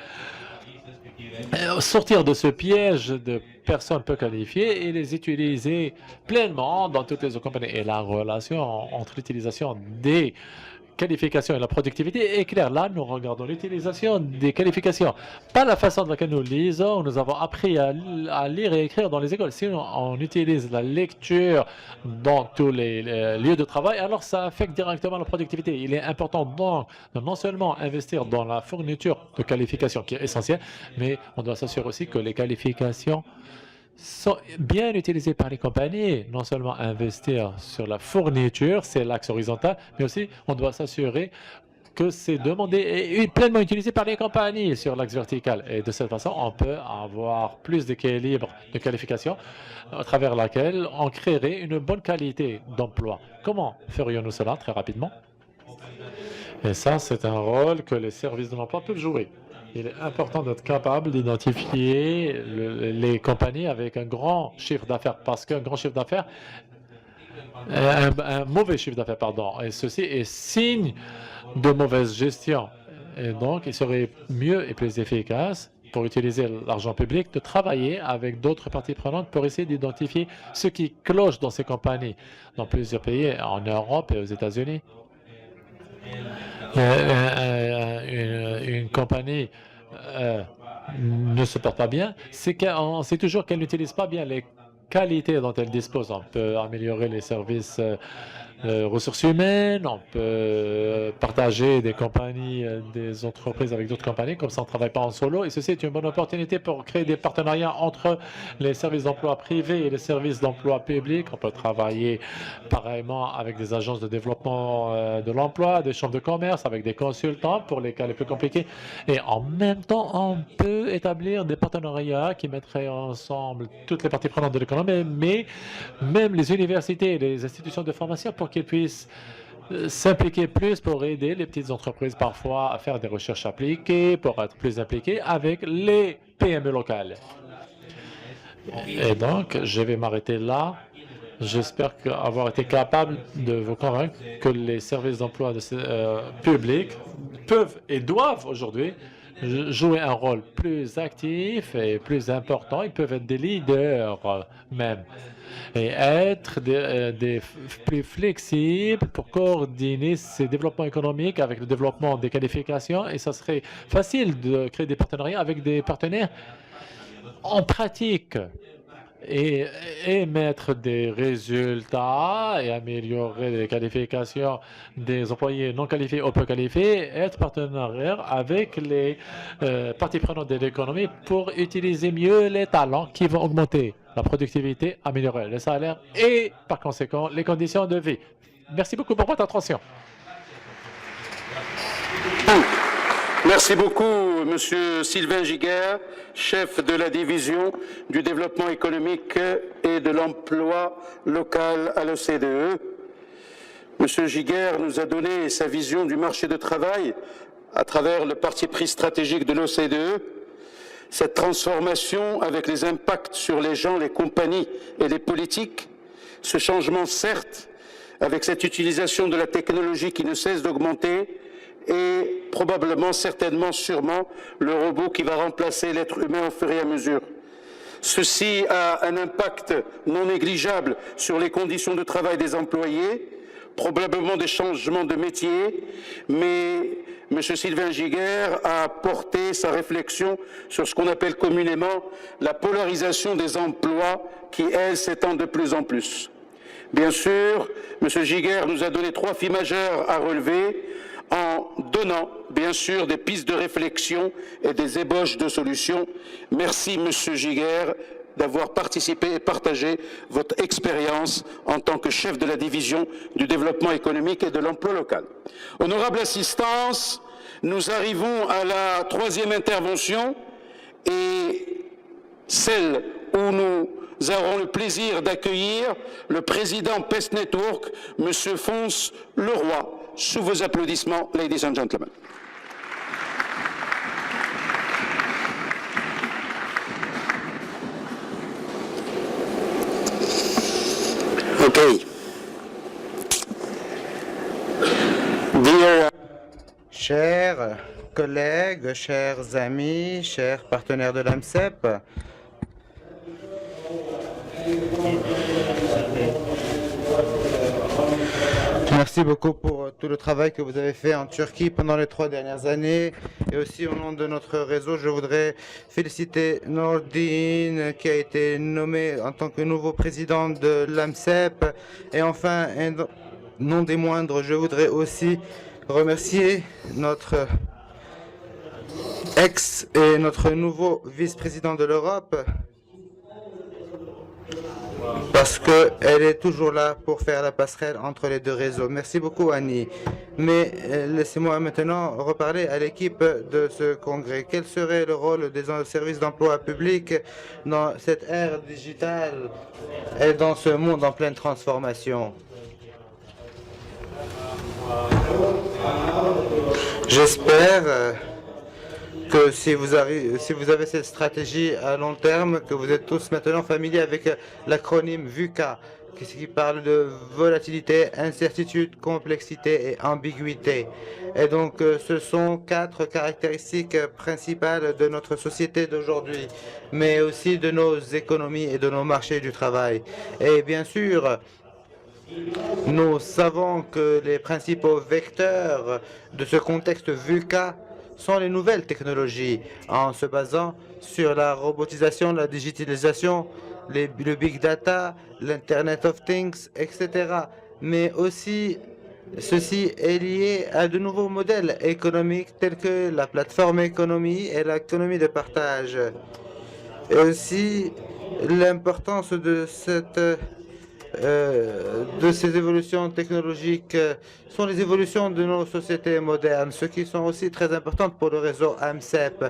sortir de ce piège de personnes peu qualifiées et les utiliser pleinement dans toutes les compagnies. Et la relation entre l'utilisation des qualifications et la productivité est claire. Là, nous regardons l'utilisation des qualifications, pas la façon dans laquelle nous lisons. Nous avons appris à lire et écrire dans les écoles. Si on utilise la lecture dans tous les lieux de travail, alors ça affecte directement la productivité. Il est important donc de non seulement investir dans la fourniture de qualifications qui est essentielle, mais on doit s'assurer aussi que les qualifications sont bien utilisées par les compagnies. Non seulement investir sur la fourniture, c'est l'axe horizontal, mais aussi on doit s'assurer que c'est demandé et pleinement utilisé par les compagnies sur l'axe vertical. Et de cette façon, on peut avoir plus d'équilibre de qualification à travers laquelle on créerait une bonne qualité d'emploi. Comment ferions-nous cela très rapidement? Et ça, c'est un rôle que les services de l'emploi peuvent jouer. Il est important d'être capable d'identifier les compagnies avec un grand chiffre d'affaires, parce qu'un grand chiffre d'affaires, un mauvais chiffre d'affaires, pardon, et ceci est signe de mauvaise gestion. Et donc, il serait mieux et plus efficace pour utiliser l'argent public de travailler avec d'autres parties prenantes pour essayer d'identifier ce qui cloche dans ces compagnies. Dans plusieurs pays, en Europe et aux États-Unis, une compagnie ne se porte pas bien, c'est sait toujours qu'elle n'utilise pas bien les qualités dont elle dispose. On peut améliorer les services ressources humaines, on peut partager des compagnies, des entreprises avec d'autres compagnies, comme ça on ne travaille pas en solo. Et ceci est une bonne opportunité pour créer des partenariats entre les services d'emploi privés et les services d'emploi publics. On peut travailler pareillement avec des agences de développement de l'emploi, des chambres de commerce, avec des consultants pour les cas les plus compliqués. Et en même temps, on peut établir des partenariats qui mettraient ensemble toutes les parties prenantes de l'économie, mais même les universités et les institutions de formation pour qu'ils puissent s'impliquer plus pour aider les petites entreprises parfois à faire des recherches appliquées, pour être plus impliquées avec les PME locales. Et donc, je vais m'arrêter là. J'espère avoir été capable de vous convaincre que les services d'emploi publics peuvent et doivent aujourd'hui jouer un rôle plus actif et plus important. Ils peuvent être des leaders même et être plus flexibles pour coordonner ces développements économiques avec le développement des qualifications. Et ça serait facile de créer des partenariats avec des partenaires en pratique et mettre des résultats et améliorer les qualifications des employés non qualifiés ou peu qualifiés, être partenaire avec les parties prenantes de l'économie pour utiliser mieux les talents qui vont augmenter la productivité, améliorer les salaires et par conséquent les conditions de vie. Merci beaucoup pour votre attention. Merci beaucoup, Monsieur Sylvain Giguère, chef de la division du développement économique et de l'emploi local à l'OCDE. Monsieur Giguère nous a donné sa vision du marché de travail à travers le parti pris stratégique de l'OCDE. Cette transformation avec les impacts sur les gens, les compagnies et les politiques, ce changement certes, avec cette utilisation de la technologie qui ne cesse d'augmenter, et probablement, certainement, sûrement, le robot qui va remplacer l'être humain au fur et à mesure. Ceci a un impact non négligeable sur les conditions de travail des employés, probablement des changements de métier, mais M. Sylvain Giguère a porté sa réflexion sur ce qu'on appelle communément la polarisation des emplois qui, elle, s'étend de plus en plus. Bien sûr, M. Giguère nous a donné 3 défis majeurs à relever, en donnant, bien sûr, des pistes de réflexion et des ébauches de solutions. Merci, Monsieur Giguère, d'avoir participé et partagé votre expérience en tant que chef de la division du développement économique et de l'emploi local. Honorable assistance, nous arrivons à la 3e intervention et celle où nous aurons le plaisir d'accueillir le président PES Network, Monsieur Phonse Leroy. Sous vos applaudissements, ladies and gentlemen. Okay. Dear Chers collègues, chers amis, chers partenaires de l'AMCEP, merci beaucoup pour tout le travail que vous avez fait en Turquie pendant les 3 dernières années. Et aussi au nom de notre réseau, je voudrais féliciter Nordine qui a été nommé en tant que nouveau président de l'AMCEP. Et enfin, non des moindres, je voudrais aussi remercier notre ex et notre nouveau vice-président de l'Europe, parce qu'elle est toujours là pour faire la passerelle entre les deux réseaux. Merci beaucoup, Annie. Mais laissez-moi maintenant reparler à l'équipe de ce congrès. Quel serait le rôle des services d'emploi public dans cette ère digitale et dans ce monde en pleine transformation? J'espère que si vous avez cette stratégie à long terme, que vous êtes tous maintenant familiers avec l'acronyme VUCA, qui parle de volatilité, incertitude, complexité et ambiguïté. Et donc, ce sont 4 caractéristiques principales de notre société d'aujourd'hui, mais aussi de nos économies et de nos marchés du travail. Et bien sûr, nous savons que les principaux vecteurs de ce contexte VUCA sont les nouvelles technologies, en se basant sur la robotisation, la digitalisation, le big data, l'Internet of Things, etc. Mais aussi, ceci est lié à de nouveaux modèles économiques tels que la plateforme économie et l'économie de partage. Et aussi, l'importance de ces évolutions technologiques sont les évolutions de nos sociétés modernes, ce qui sont aussi très importantes pour le réseau AMCEP,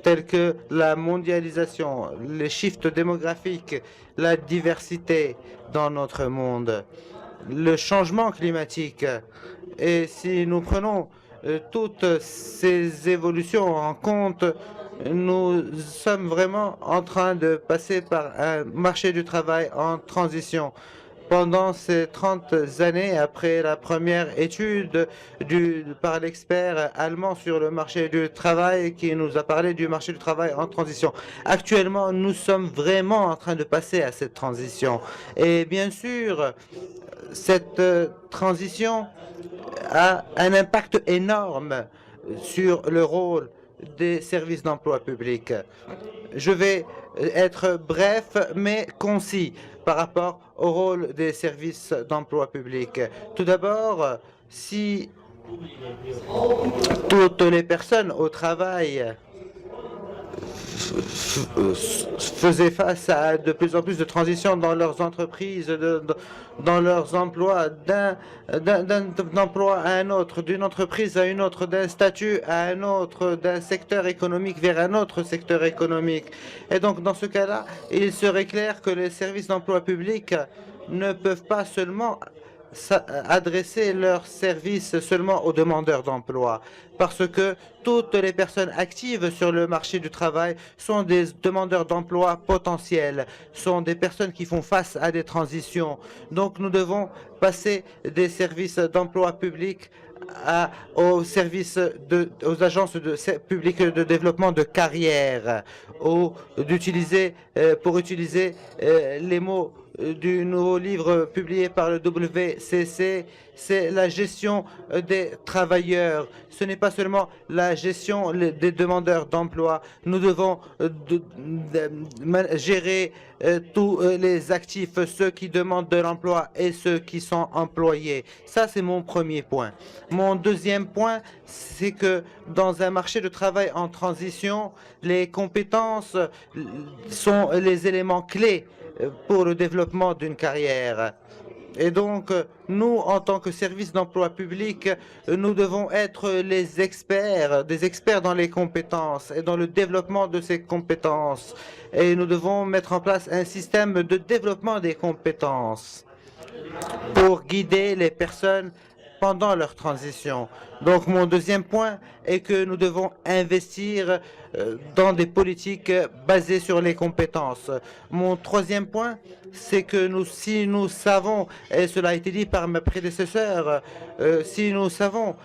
telles que la mondialisation, les shifts démographiques, la diversité dans notre monde, le changement climatique. Et si nous prenons toutes ces évolutions en compte, nous sommes vraiment en train de passer par un marché du travail en transition. Pendant ces 30 années, après la première étude par l'expert allemand sur le marché du travail qui nous a parlé du marché du travail en transition. Actuellement, nous sommes vraiment en train de passer à cette transition. Et bien sûr, cette transition a un impact énorme sur le rôle des services d'emploi public. Je vais être bref mais concis par rapport au rôle des services d'emploi public. Tout d'abord, si toutes les personnes au travail faisaient face à de plus en plus de transitions dans leurs entreprises, dans leurs emplois, d'un emploi à un autre, d'une entreprise à une autre, d'un statut à un autre, d'un secteur économique vers un autre secteur économique. Et donc, dans ce cas-là, il serait clair que les services d'emploi public ne peuvent pas seulement adresser leurs services seulement aux demandeurs d'emploi, parce que toutes les personnes actives sur le marché du travail sont des demandeurs d'emploi potentiels, sont des personnes qui font face à des transitions. Donc nous devons passer des services d'emploi public aux agences publiques de développement de carrière, pour utiliser les mots du nouveau livre publié par le WCC, c'est la gestion des travailleurs. Ce n'est pas seulement la gestion des demandeurs d'emploi. Nous devons gérer tous les actifs, ceux qui demandent de l'emploi et ceux qui sont employés. Ça, c'est mon premier point. Mon deuxième point, c'est que dans un marché de travail en transition, les compétences sont les éléments clés pour le développement d'une carrière. Et donc, nous, en tant que service d'emploi public, nous devons être des experts dans les compétences et dans le développement de ces compétences. Et nous devons mettre en place un système de développement des compétences pour guider les personnes pendant leur transition. Donc, mon deuxième point est que nous devons investir dans des politiques basées sur les compétences. Mon troisième point, c'est que si nous savons, et cela a été dit par ma prédécesseur, si nous savons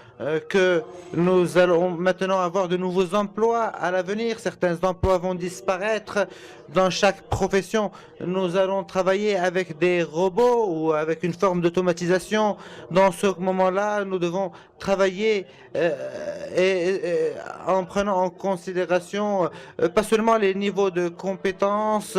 que nous allons maintenant avoir de nouveaux emplois à l'avenir, certains emplois vont disparaître dans chaque profession, nous allons travailler avec des robots ou avec une forme d'automatisation. Dans ce moment-là, nous devons travailler en prenant en considération pas seulement les niveaux de compétences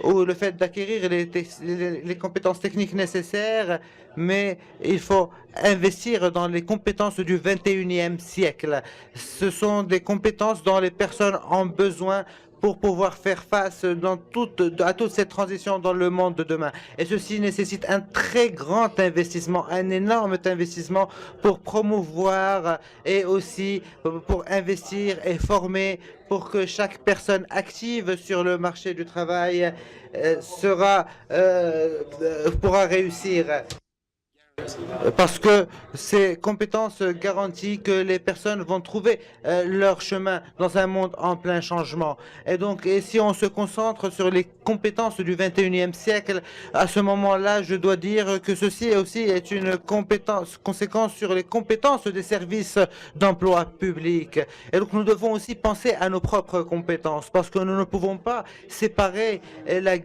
ou le fait d'acquérir les compétences techniques nécessaires, mais il faut investir dans les compétences du 21e siècle. Ce sont des compétences dont les personnes ont besoin pour pouvoir faire face à toute cette transition dans le monde de demain. Et ceci nécessite un très grand investissement, un énorme investissement pour promouvoir et aussi pour investir et former pour que chaque personne active sur le marché du travail pourra réussir. Parce que ces compétences garantissent que les personnes vont trouver leur chemin dans un monde en plein changement. Et donc, si on se concentre sur les compétences du 21e siècle, à ce moment-là, je dois dire que ceci aussi est une conséquence sur les compétences des services d'emploi public. Et donc, nous devons aussi penser à nos propres compétences, parce que nous ne pouvons pas séparer le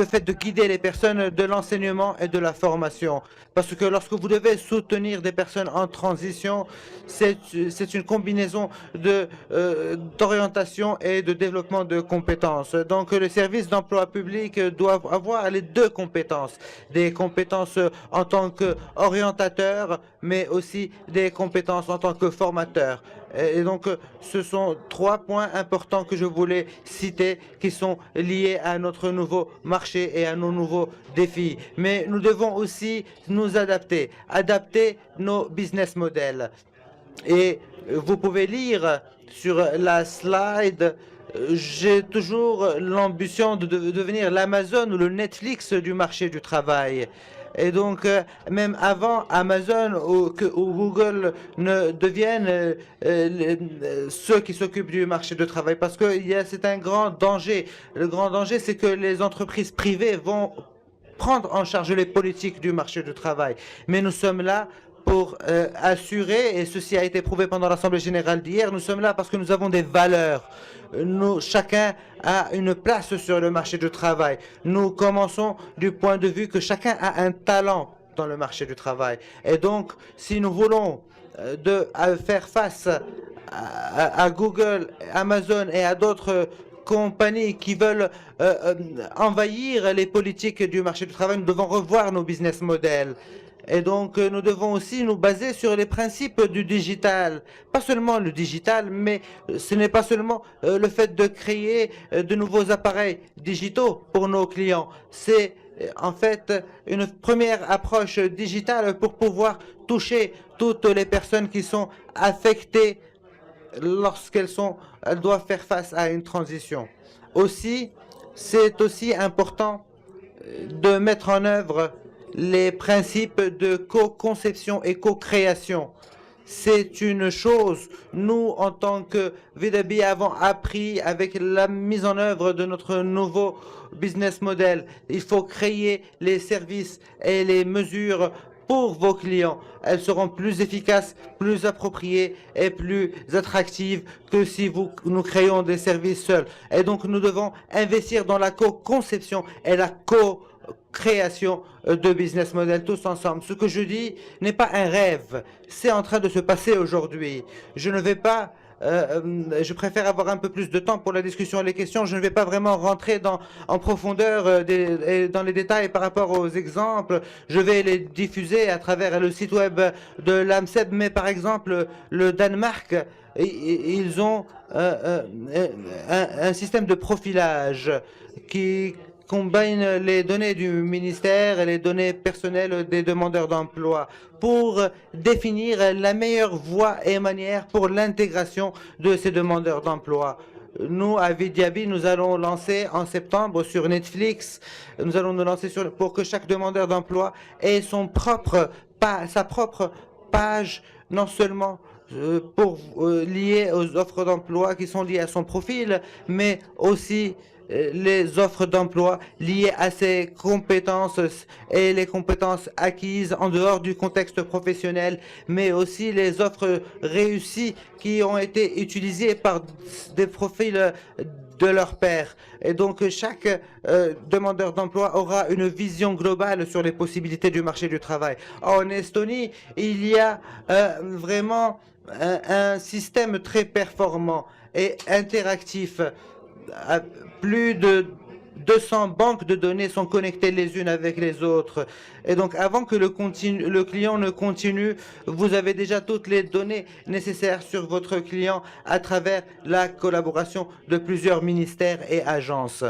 fait de guider les personnes de l'enseignement et de la formation. Parce que lorsque vous devez soutenir des personnes en transition, c'est une combinaison d'orientation et de développement de compétences. Donc, le service d'emploi public doit avoir les deux compétences. Des compétences en tant qu'orientateur, mais aussi des compétences en tant que formateur. Et donc, ce sont 3 points importants que je voulais citer qui sont liés à notre nouveau marché et à nos nouveaux défis. Mais nous devons aussi nous adapter nos business models. Et vous pouvez lire sur la slide, j'ai toujours l'ambition de devenir l'Amazon ou le Netflix du marché du travail. Et donc, même avant Amazon ou Google ne deviennent ceux qui s'occupent du marché du travail, parce que c'est un grand danger. Le grand danger, c'est que les entreprises privées vont prendre en charge les politiques du marché du travail. Mais nous sommes là pour assurer, et ceci a été prouvé pendant l'Assemblée générale d'hier, nous sommes là parce que nous avons des valeurs. Chacun a une place sur le marché du travail. Nous commençons du point de vue que chacun a un talent dans le marché du travail. Et donc, si nous voulons faire face à Google, Amazon et à d'autres compagnies qui veulent envahir les politiques du marché du travail, nous devons revoir nos business models. Et donc, nous devons aussi nous baser sur les principes du digital. Pas seulement le digital, mais ce n'est pas seulement le fait de créer de nouveaux appareils digitaux pour nos clients. C'est en fait une première approche digitale pour pouvoir toucher toutes les personnes qui sont affectées lorsqu'elles doivent faire face à une transition. Aussi, c'est aussi important de mettre en œuvre les principes de co-conception et co-création. C'est une chose, nous, en tant que VW, avons appris avec la mise en œuvre de notre nouveau business model. Il faut créer les services et les mesures pour vos clients. Elles seront plus efficaces, plus appropriées et plus attractives que si nous créons des services seuls. Et donc, nous devons investir dans la co-conception et la création de business model tous ensemble. Ce que je dis n'est pas un rêve, c'est en train de se passer aujourd'hui. Je ne vais pas, je préfère avoir un peu plus de temps pour la discussion et les questions. Je ne vais pas vraiment rentrer en profondeur et dans les détails par rapport aux exemples. Je vais les diffuser à travers le site web de l'AMSEB, mais par exemple, le Danemark, ils ont un système de profilage qui combine les données du ministère et les données personnelles des demandeurs d'emploi pour définir la meilleure voie et manière pour l'intégration de ces demandeurs d'emploi. Nous, à Vidyabi, nous allons lancer en septembre sur Netflix, nous allons nous lancer pour que chaque demandeur d'emploi ait sa propre page, non seulement liée aux offres d'emploi qui sont liées à son profil, mais aussi les offres d'emploi liées à ses compétences et les compétences acquises en dehors du contexte professionnel, mais aussi les offres réussies qui ont été utilisées par des profils de leur pairs. Et donc, chaque demandeur d'emploi aura une vision globale sur les possibilités du marché du travail. En Estonie, il y a vraiment un système très performant et interactif. Plus de 200 banques de données sont connectées les unes avec les autres. Et donc, avant que le client ne continue, vous avez déjà toutes les données nécessaires sur votre client à travers la collaboration de plusieurs ministères et agences.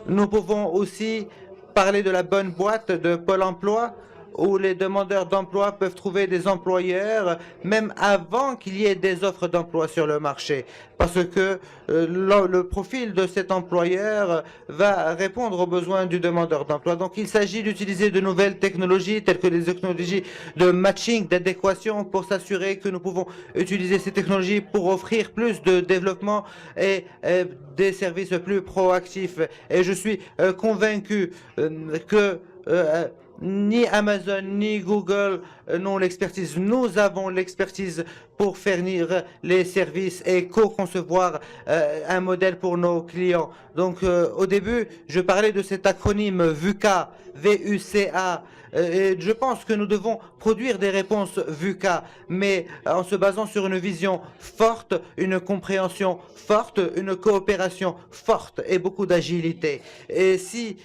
Nous pouvons aussi parler de la bonne boîte de Pôle emploi, où les demandeurs d'emploi peuvent trouver des employeurs même avant qu'il y ait des offres d'emploi sur le marché, parce que le profil de cet employeur va répondre aux besoins du demandeur d'emploi. Donc il s'agit d'utiliser de nouvelles technologies telles que les technologies de matching, d'adéquation, pour s'assurer que nous pouvons utiliser ces technologies pour offrir plus de développement et des services plus proactifs. Et je suis convaincu que ni Amazon ni Google n'ont l'expertise. Nous avons l'expertise pour fournir les services et co-concevoir un modèle pour nos clients. Donc au début, je parlais de cet acronyme VUCA, V-U-C-A. Et je pense que nous devons produire des réponses VUCA, mais en se basant sur une vision forte, une compréhension forte, une coopération forte et beaucoup d'agilité. Et si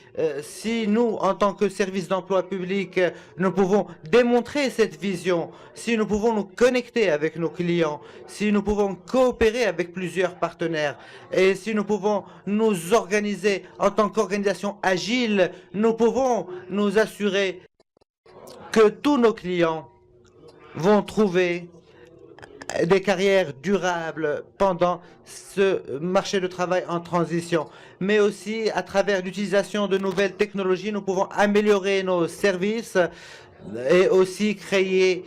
nous, en tant que service d'emploi public, nous pouvons démontrer cette vision, si nous pouvons nous connecter avec nos clients, si nous pouvons coopérer avec plusieurs partenaires, et si nous pouvons nous organiser en tant qu'organisation agile, nous pouvons nous assurer que tous nos clients vont trouver des carrières durables pendant ce marché de travail en transition. Mais aussi, à travers l'utilisation de nouvelles technologies, nous pouvons améliorer nos services et aussi créer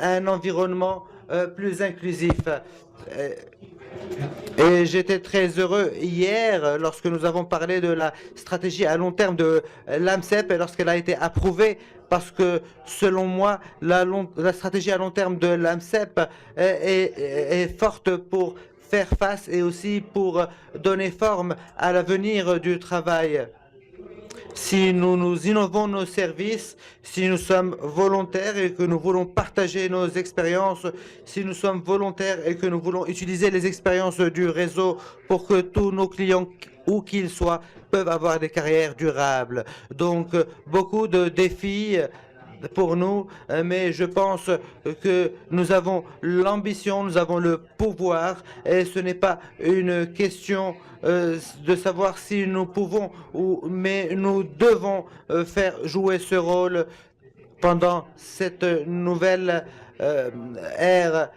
un environnement plus inclusif. Et j'étais très heureux hier lorsque nous avons parlé de la stratégie à long terme de l'AMCEP et lorsqu'elle a été approuvée, parce que selon moi, la stratégie à long terme de l'AMCEP est forte pour faire face et aussi pour donner forme à l'avenir du travail. Si nous innovons nos services, si nous sommes volontaires et que nous voulons partager nos expériences, si nous sommes volontaires et que nous voulons utiliser les expériences du réseau pour que tous nos clients, où qu'ils soient, peuvent avoir des carrières durables. Donc, beaucoup de défis pour nous, mais je pense que nous avons l'ambition, nous avons le pouvoir, et ce n'est pas une question de savoir si nous pouvons, mais nous devons faire jouer ce rôle pendant cette nouvelle ère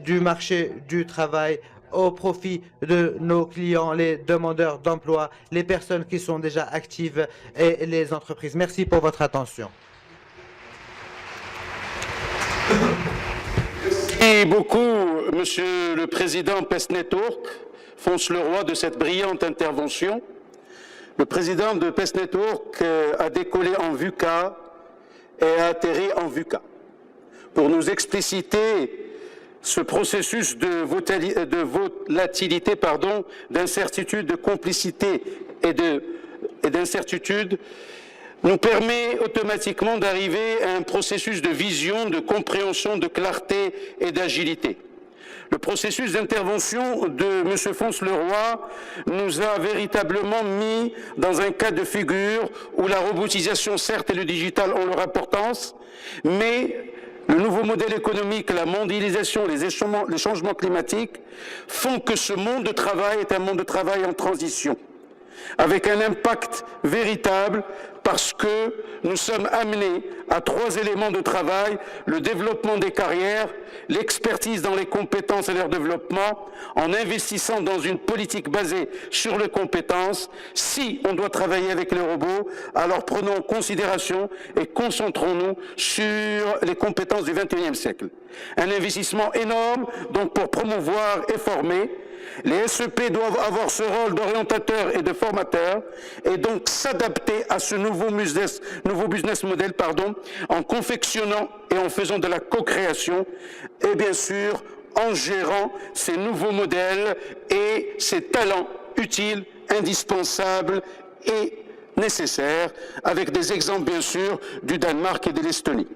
du marché du travail au profit de nos clients, les demandeurs d'emploi, les personnes qui sont déjà actives et les entreprises. Merci pour votre attention. Merci beaucoup, Monsieur le Président PES Network, Fonce Leroy, de cette brillante intervention. Le président de PES Network a décollé en VUCA et a atterri en VUCA pour nous expliciter ce processus de volatilité, d'incertitude, de complicité et d'incertitude nous permet automatiquement d'arriver à un processus de vision, de compréhension, de clarté et d'agilité. Le processus d'intervention de M. Fonce Leroy nous a véritablement mis dans un cas de figure où la robotisation, certes, et le digital ont leur importance, mais le nouveau modèle économique, la mondialisation, les changements climatiques font que ce monde de travail est un monde de travail en transition, avec un impact véritable parce que nous sommes amenés à 3 éléments de travail: le développement des carrières, l'expertise dans les compétences et leur développement, en investissant dans une politique basée sur les compétences. Si on doit travailler avec les robots, alors prenons en considération et concentrons-nous sur les compétences du XXIe siècle. Un investissement énorme donc pour promouvoir et former. Les SEP doivent avoir ce rôle d'orientateur et de formateur et donc s'adapter à ce nouveau business model, en confectionnant et en faisant de la co-création et bien sûr en gérant ces nouveaux modèles et ces talents utiles, indispensables et nécessaires, avec des exemples bien sûr du Danemark et de l'Estonie.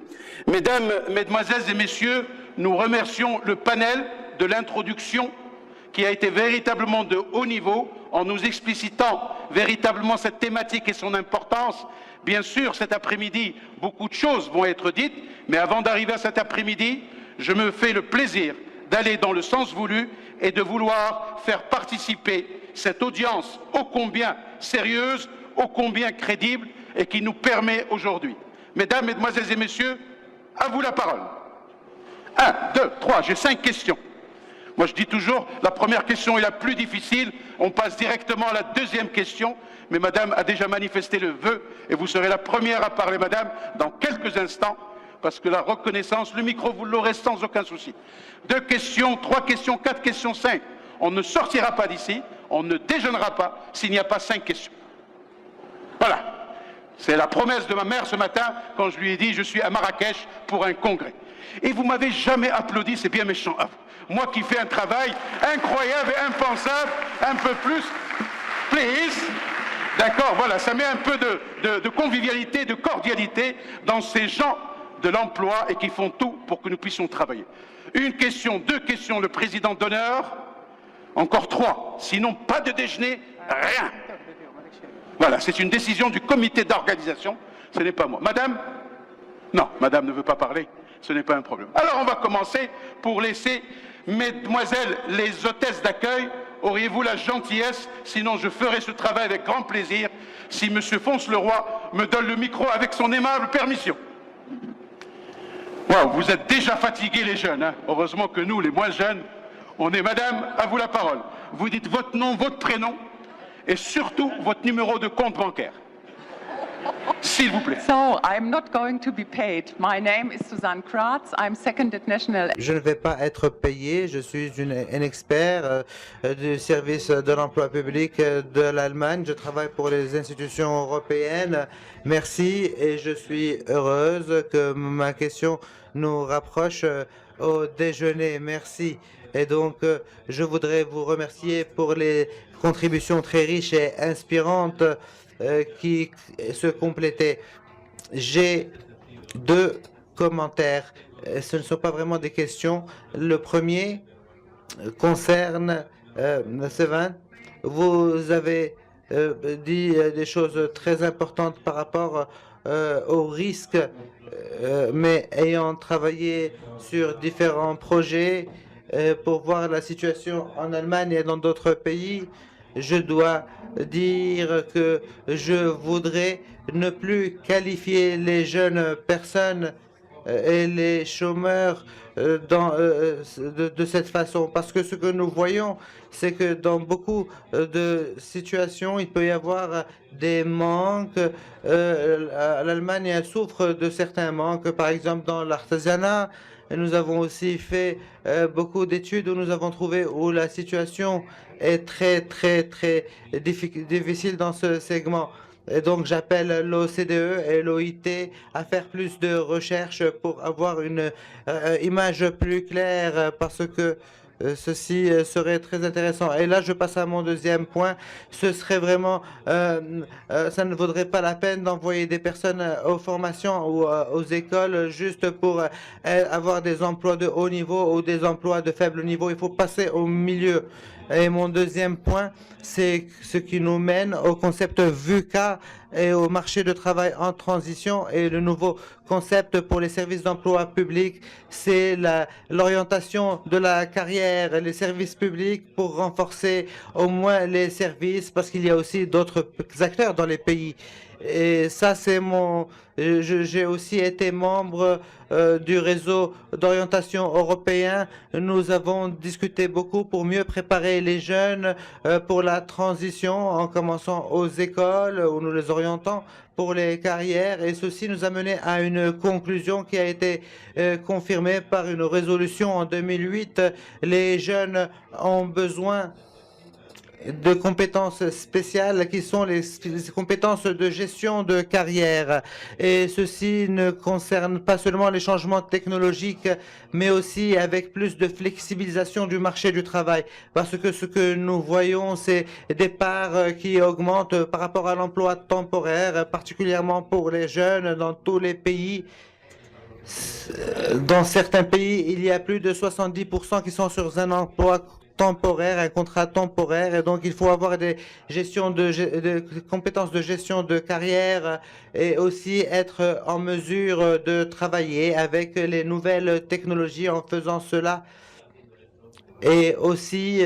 Mesdames, Mesdemoiselles et Messieurs, nous remercions le panel de l'introduction qui a été véritablement de haut niveau en nous explicitant véritablement cette thématique et son importance. Bien sûr, cet après-midi, beaucoup de choses vont être dites, mais avant d'arriver à cet après-midi, je me fais le plaisir d'aller dans le sens voulu et de vouloir faire participer cette audience ô combien sérieuse, ô combien crédible et qui nous permet aujourd'hui. Mesdames, Mesdemoiselles et Messieurs, à vous la parole. 1, 2, 3, j'ai 5 questions. Moi, je dis toujours, la première question est la plus difficile. On passe directement à la deuxième question. Mais Madame a déjà manifesté le vœu et vous serez la première à parler, Madame, dans quelques instants, parce que la reconnaissance, le micro, vous l'aurez sans aucun souci. 2 questions, 3 questions, 4 questions, 5. On ne sortira pas d'ici, on ne déjeunera pas s'il n'y a pas 5 questions. Voilà. C'est la promesse de ma mère ce matin quand je lui ai dit je suis à Marrakech pour un congrès. Et vous m'avez jamais applaudi, c'est bien méchant. Moi qui fais un travail incroyable et impensable, un peu plus, please. D'accord, voilà, ça met un peu de convivialité, de cordialité dans ces gens de l'emploi et qui font tout pour que nous puissions travailler. 1 question, 2 questions, le président d'honneur, encore 3, sinon pas de déjeuner, rien. Voilà, c'est une décision du comité d'organisation, ce n'est pas moi. Madame? Non, Madame ne veut pas parler, ce n'est pas un problème. Alors on va commencer pour laisser Mesdemoiselles les hôtesses d'accueil. Auriez-vous la gentillesse, sinon je ferai ce travail avec grand plaisir, si Monsieur Fonce-Leroy me donne le micro avec son aimable permission. Wow, vous êtes déjà fatigués les jeunes, hein. Heureusement que nous, les moins jeunes, on est. Madame, à vous la parole. Vous dites votre nom, votre prénom, et surtout votre numéro de compte bancaire. S'il vous plaît. So, I'm not going to be paid. My name is Susanne Kratz. I'm second at National. Je ne vais pas être payé. Je suis un expert du service de l'emploi public de l'Allemagne. Je travaille pour les institutions européennes. Merci et je suis heureuse que ma question nous rapproche au déjeuner. Merci. Et donc, je voudrais vous remercier pour les contributions très riches et inspirantes qui se complétaient. J'ai 2 commentaires. Ce ne sont pas vraiment des questions. Le premier concerne Sévin. Vous avez dit des choses très importantes par rapport aux risques, mais ayant travaillé sur différents projets pour voir la situation en Allemagne et dans d'autres pays, je dois dire que je voudrais ne plus qualifier les jeunes personnes et les chômeurs de cette façon. Parce que ce que nous voyons, c'est que dans beaucoup de situations, il peut y avoir des manques. L'Allemagne souffre de certains manques, par exemple dans l'artisanat. Nous avons aussi fait beaucoup d'études où nous avons trouvé où la situation est très difficile dans ce segment. Et donc j'appelle l'OCDE et l'OIT à faire plus de recherches pour avoir une image plus claire parce que ceci serait très intéressant. Et là, je passe à mon deuxième point. Ce serait vraiment, ça ne vaudrait pas la peine d'envoyer des personnes aux formations ou aux écoles juste pour avoir des emplois de haut niveau ou des emplois de faible niveau. Il faut passer au milieu. Et mon deuxième point, c'est ce qui nous mène au concept VUCA et au marché de travail en transition. Et le nouveau concept pour les services d'emploi public, c'est l'orientation de la carrière, les services publics pour renforcer au moins les services, parce qu'il y a aussi d'autres acteurs dans les pays. Et ça, c'est mon... J'ai aussi été membre du réseau d'orientation européen. Nous avons discuté beaucoup pour mieux préparer les jeunes pour la transition en commençant aux écoles où nous les orientons pour les carrières. Et ceci nous a mené à une conclusion qui a été confirmée par une résolution en 2008. Les jeunes ont besoin de compétences spéciales qui sont les compétences de gestion de carrière. Et ceci ne concerne pas seulement les changements technologiques, mais aussi avec plus de flexibilisation du marché du travail. Parce que ce que nous voyons, c'est des parts qui augmentent par rapport à l'emploi temporaire, particulièrement pour les jeunes dans tous les pays. Dans certains pays, il y a plus de 70% qui sont sur un emploi temporaire, un contrat temporaire, et donc il faut avoir des compétences de gestion de carrière et aussi être en mesure de travailler avec les nouvelles technologies en faisant cela, et aussi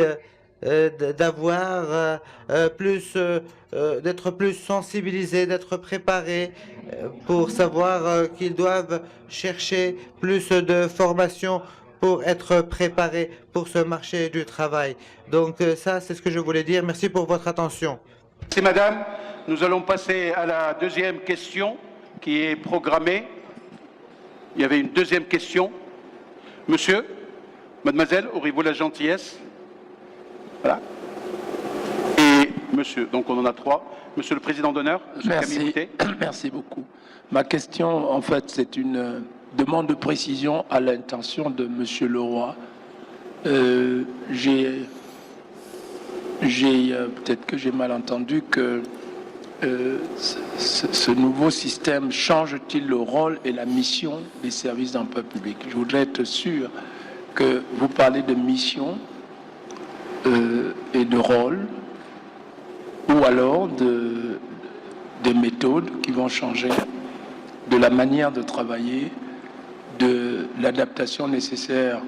d'avoir d'être plus sensibilisés, d'être préparés pour savoir qu'ils doivent chercher plus de formation pour être préparés pour ce marché du travail. Donc ça, c'est ce que je voulais dire. Merci pour votre attention. Merci madame. Nous allons passer à la deuxième question qui est programmée. Il y avait une deuxième question. Monsieur, mademoiselle, aurez-vous la gentillesse? Voilà. Et monsieur, donc on en a trois. Monsieur le Président d'honneur, merci. Merci beaucoup. Ma question, en fait, c'est une demande de précision à l'intention de monsieur Leroy. Peut-être que j'ai mal entendu que ce nouveau système change-t-il le rôle et la mission des services d'emploi public? Je voudrais être sûr que vous parlez de mission et de rôle, ou alors des méthodes qui vont changer, de la manière de travailler, de l'adaptation nécessaire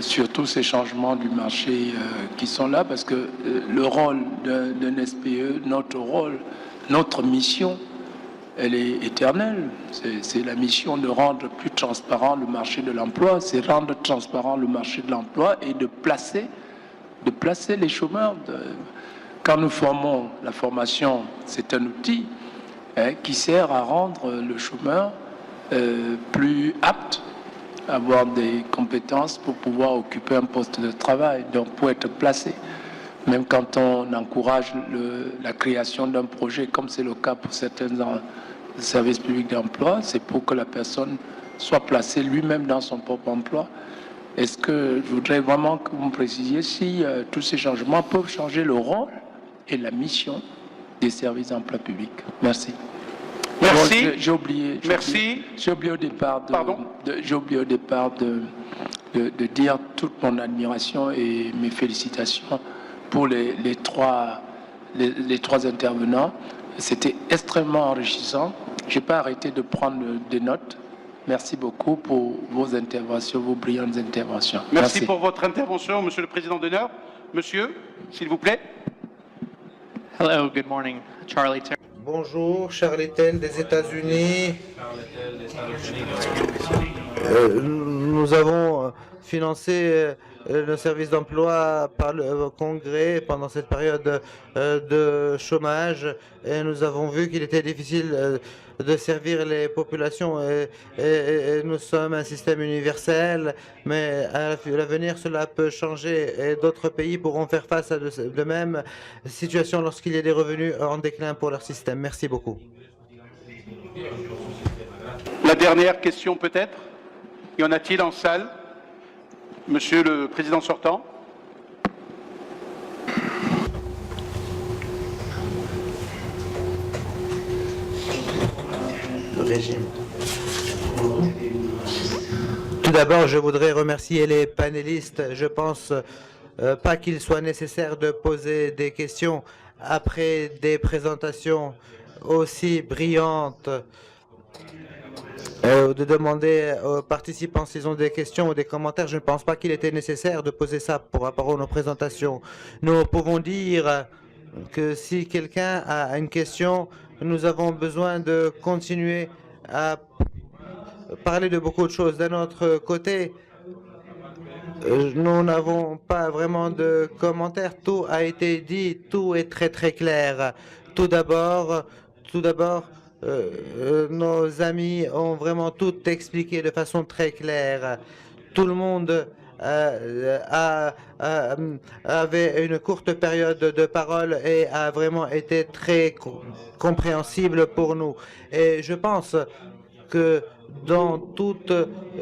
sur tous ces changements du marché qui sont là, parce que le rôle d'un SPE, notre rôle, notre mission, elle est éternelle. C'est la mission de rendre plus transparent le marché de l'emploi, c'est rendre transparent le marché de l'emploi et de placer les chômeurs. Quand nous formons, la formation, c'est un outil qui sert à rendre le chômeur plus apte à avoir des compétences pour pouvoir occuper un poste de travail, donc pour être placé. Même quand on encourage la création d'un projet, comme c'est le cas pour certains services publics d'emploi, c'est pour que la personne soit placée lui-même dans son propre emploi. Est-ce que je voudrais vraiment que vous me précisiez si tous ces changements peuvent changer le rôle et la mission des services d'emploi public? Merci. Merci. Bon, j'ai oublié. Merci. J'ai oublié au départ Pardon? De dire toute mon admiration et mes félicitations pour les trois intervenants. C'était extrêmement enrichissant. Je n'ai pas arrêté de prendre des notes. Merci beaucoup pour vos interventions, vos brillantes interventions. Merci pour votre intervention, Monsieur le Président d'honneur. Monsieur, s'il vous plaît. Hello, good morning. Charlie Terry. Bonjour, Charlie Tell des États-Unis. Nous avons financé le service d'emploi par le Congrès pendant cette période de chômage et nous avons vu qu'il était difficile de servir les populations et nous sommes un système universel, mais à l'avenir cela peut changer et d'autres pays pourront faire face à de mêmes situations lorsqu'il y a des revenus en déclin pour leur système. Merci beaucoup. La dernière question peut-être? Y en a-t-il en salle? Monsieur le Président sortant. Le régime. Tout d'abord, je voudrais remercier les panélistes. Je pense pas qu'il soit nécessaire de poser des questions après des présentations aussi brillantes. De demander aux participants s'ils ont des questions ou des commentaires. Je ne pense pas qu'il était nécessaire de poser ça pour rapport à nos présentations. Nous pouvons dire que si quelqu'un a une question, nous avons besoin de continuer à parler de beaucoup de choses. D'un autre côté, nous n'avons pas vraiment de commentaires. Tout a été dit, tout est très très clair. Tout d'abord, nos amis ont vraiment tout expliqué de façon très claire. Tout le monde avait une courte période de parole et a vraiment été très compréhensible pour nous. Et je pense que dans toute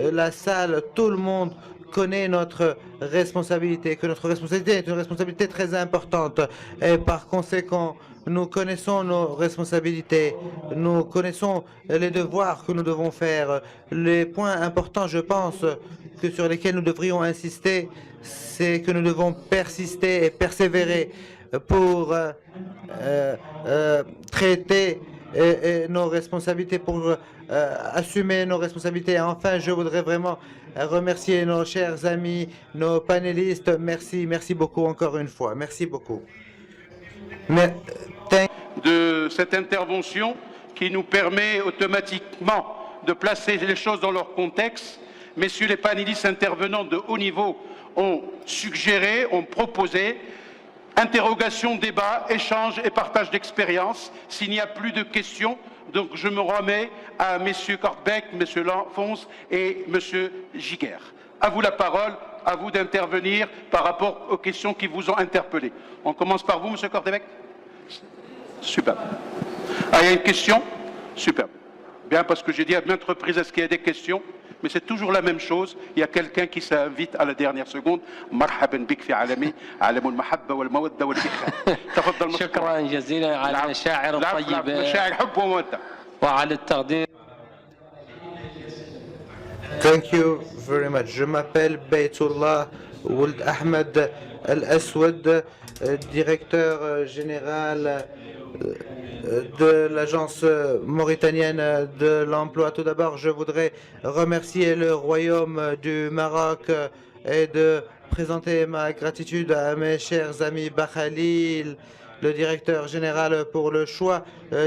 la salle, tout le monde connaît notre responsabilité, que notre responsabilité est une responsabilité très importante. Et par conséquent, nous connaissons nos responsabilités, nous connaissons les devoirs que nous devons faire. Les points importants, je pense, que sur lesquels nous devrions insister, c'est que nous devons persister et persévérer pour traiter nos responsabilités, pour assumer nos responsabilités. Et enfin, je voudrais vraiment remercier nos chers amis, nos panélistes. Merci, merci beaucoup encore une fois. Merci beaucoup. De cette intervention qui nous permet automatiquement de placer les choses dans leur contexte. Messieurs les panélistes intervenants de haut niveau ont suggéré, ont proposé interrogation, débat, échange et partage d'expérience. S'il n'y a plus de questions, donc je me remets à messieurs Kortbek, monsieur Lanfons et monsieur Giguère. À vous la parole, à vous d'intervenir par rapport aux questions qui vous ont interpellé. On commence par vous, monsieur Kortbek. Super. Ah, il y a une question? Super. Bien, parce que j'ai dit à maintes reprises, est-ce qu'il y a des questions? Mais c'est toujours la même chose. Il y a quelqu'un qui s'invite à la dernière seconde. مرحبا بك في عالمي عالم المحبة والمودة والإخاء. تفضل مشكور. شكرا جزيلا على المشاعر الطيبة. مشاعر حب ومودة. وعلى التقدير. Thank you very much. Je m'appelle Baytullah Ould Ahmed Al-Aswad, directeur général de l'agence mauritanienne de l'emploi. Tout d'abord, je voudrais remercier le Royaume du Maroc et de présenter ma gratitude à mes chers amis Bakhalil, le directeur général, pour le choix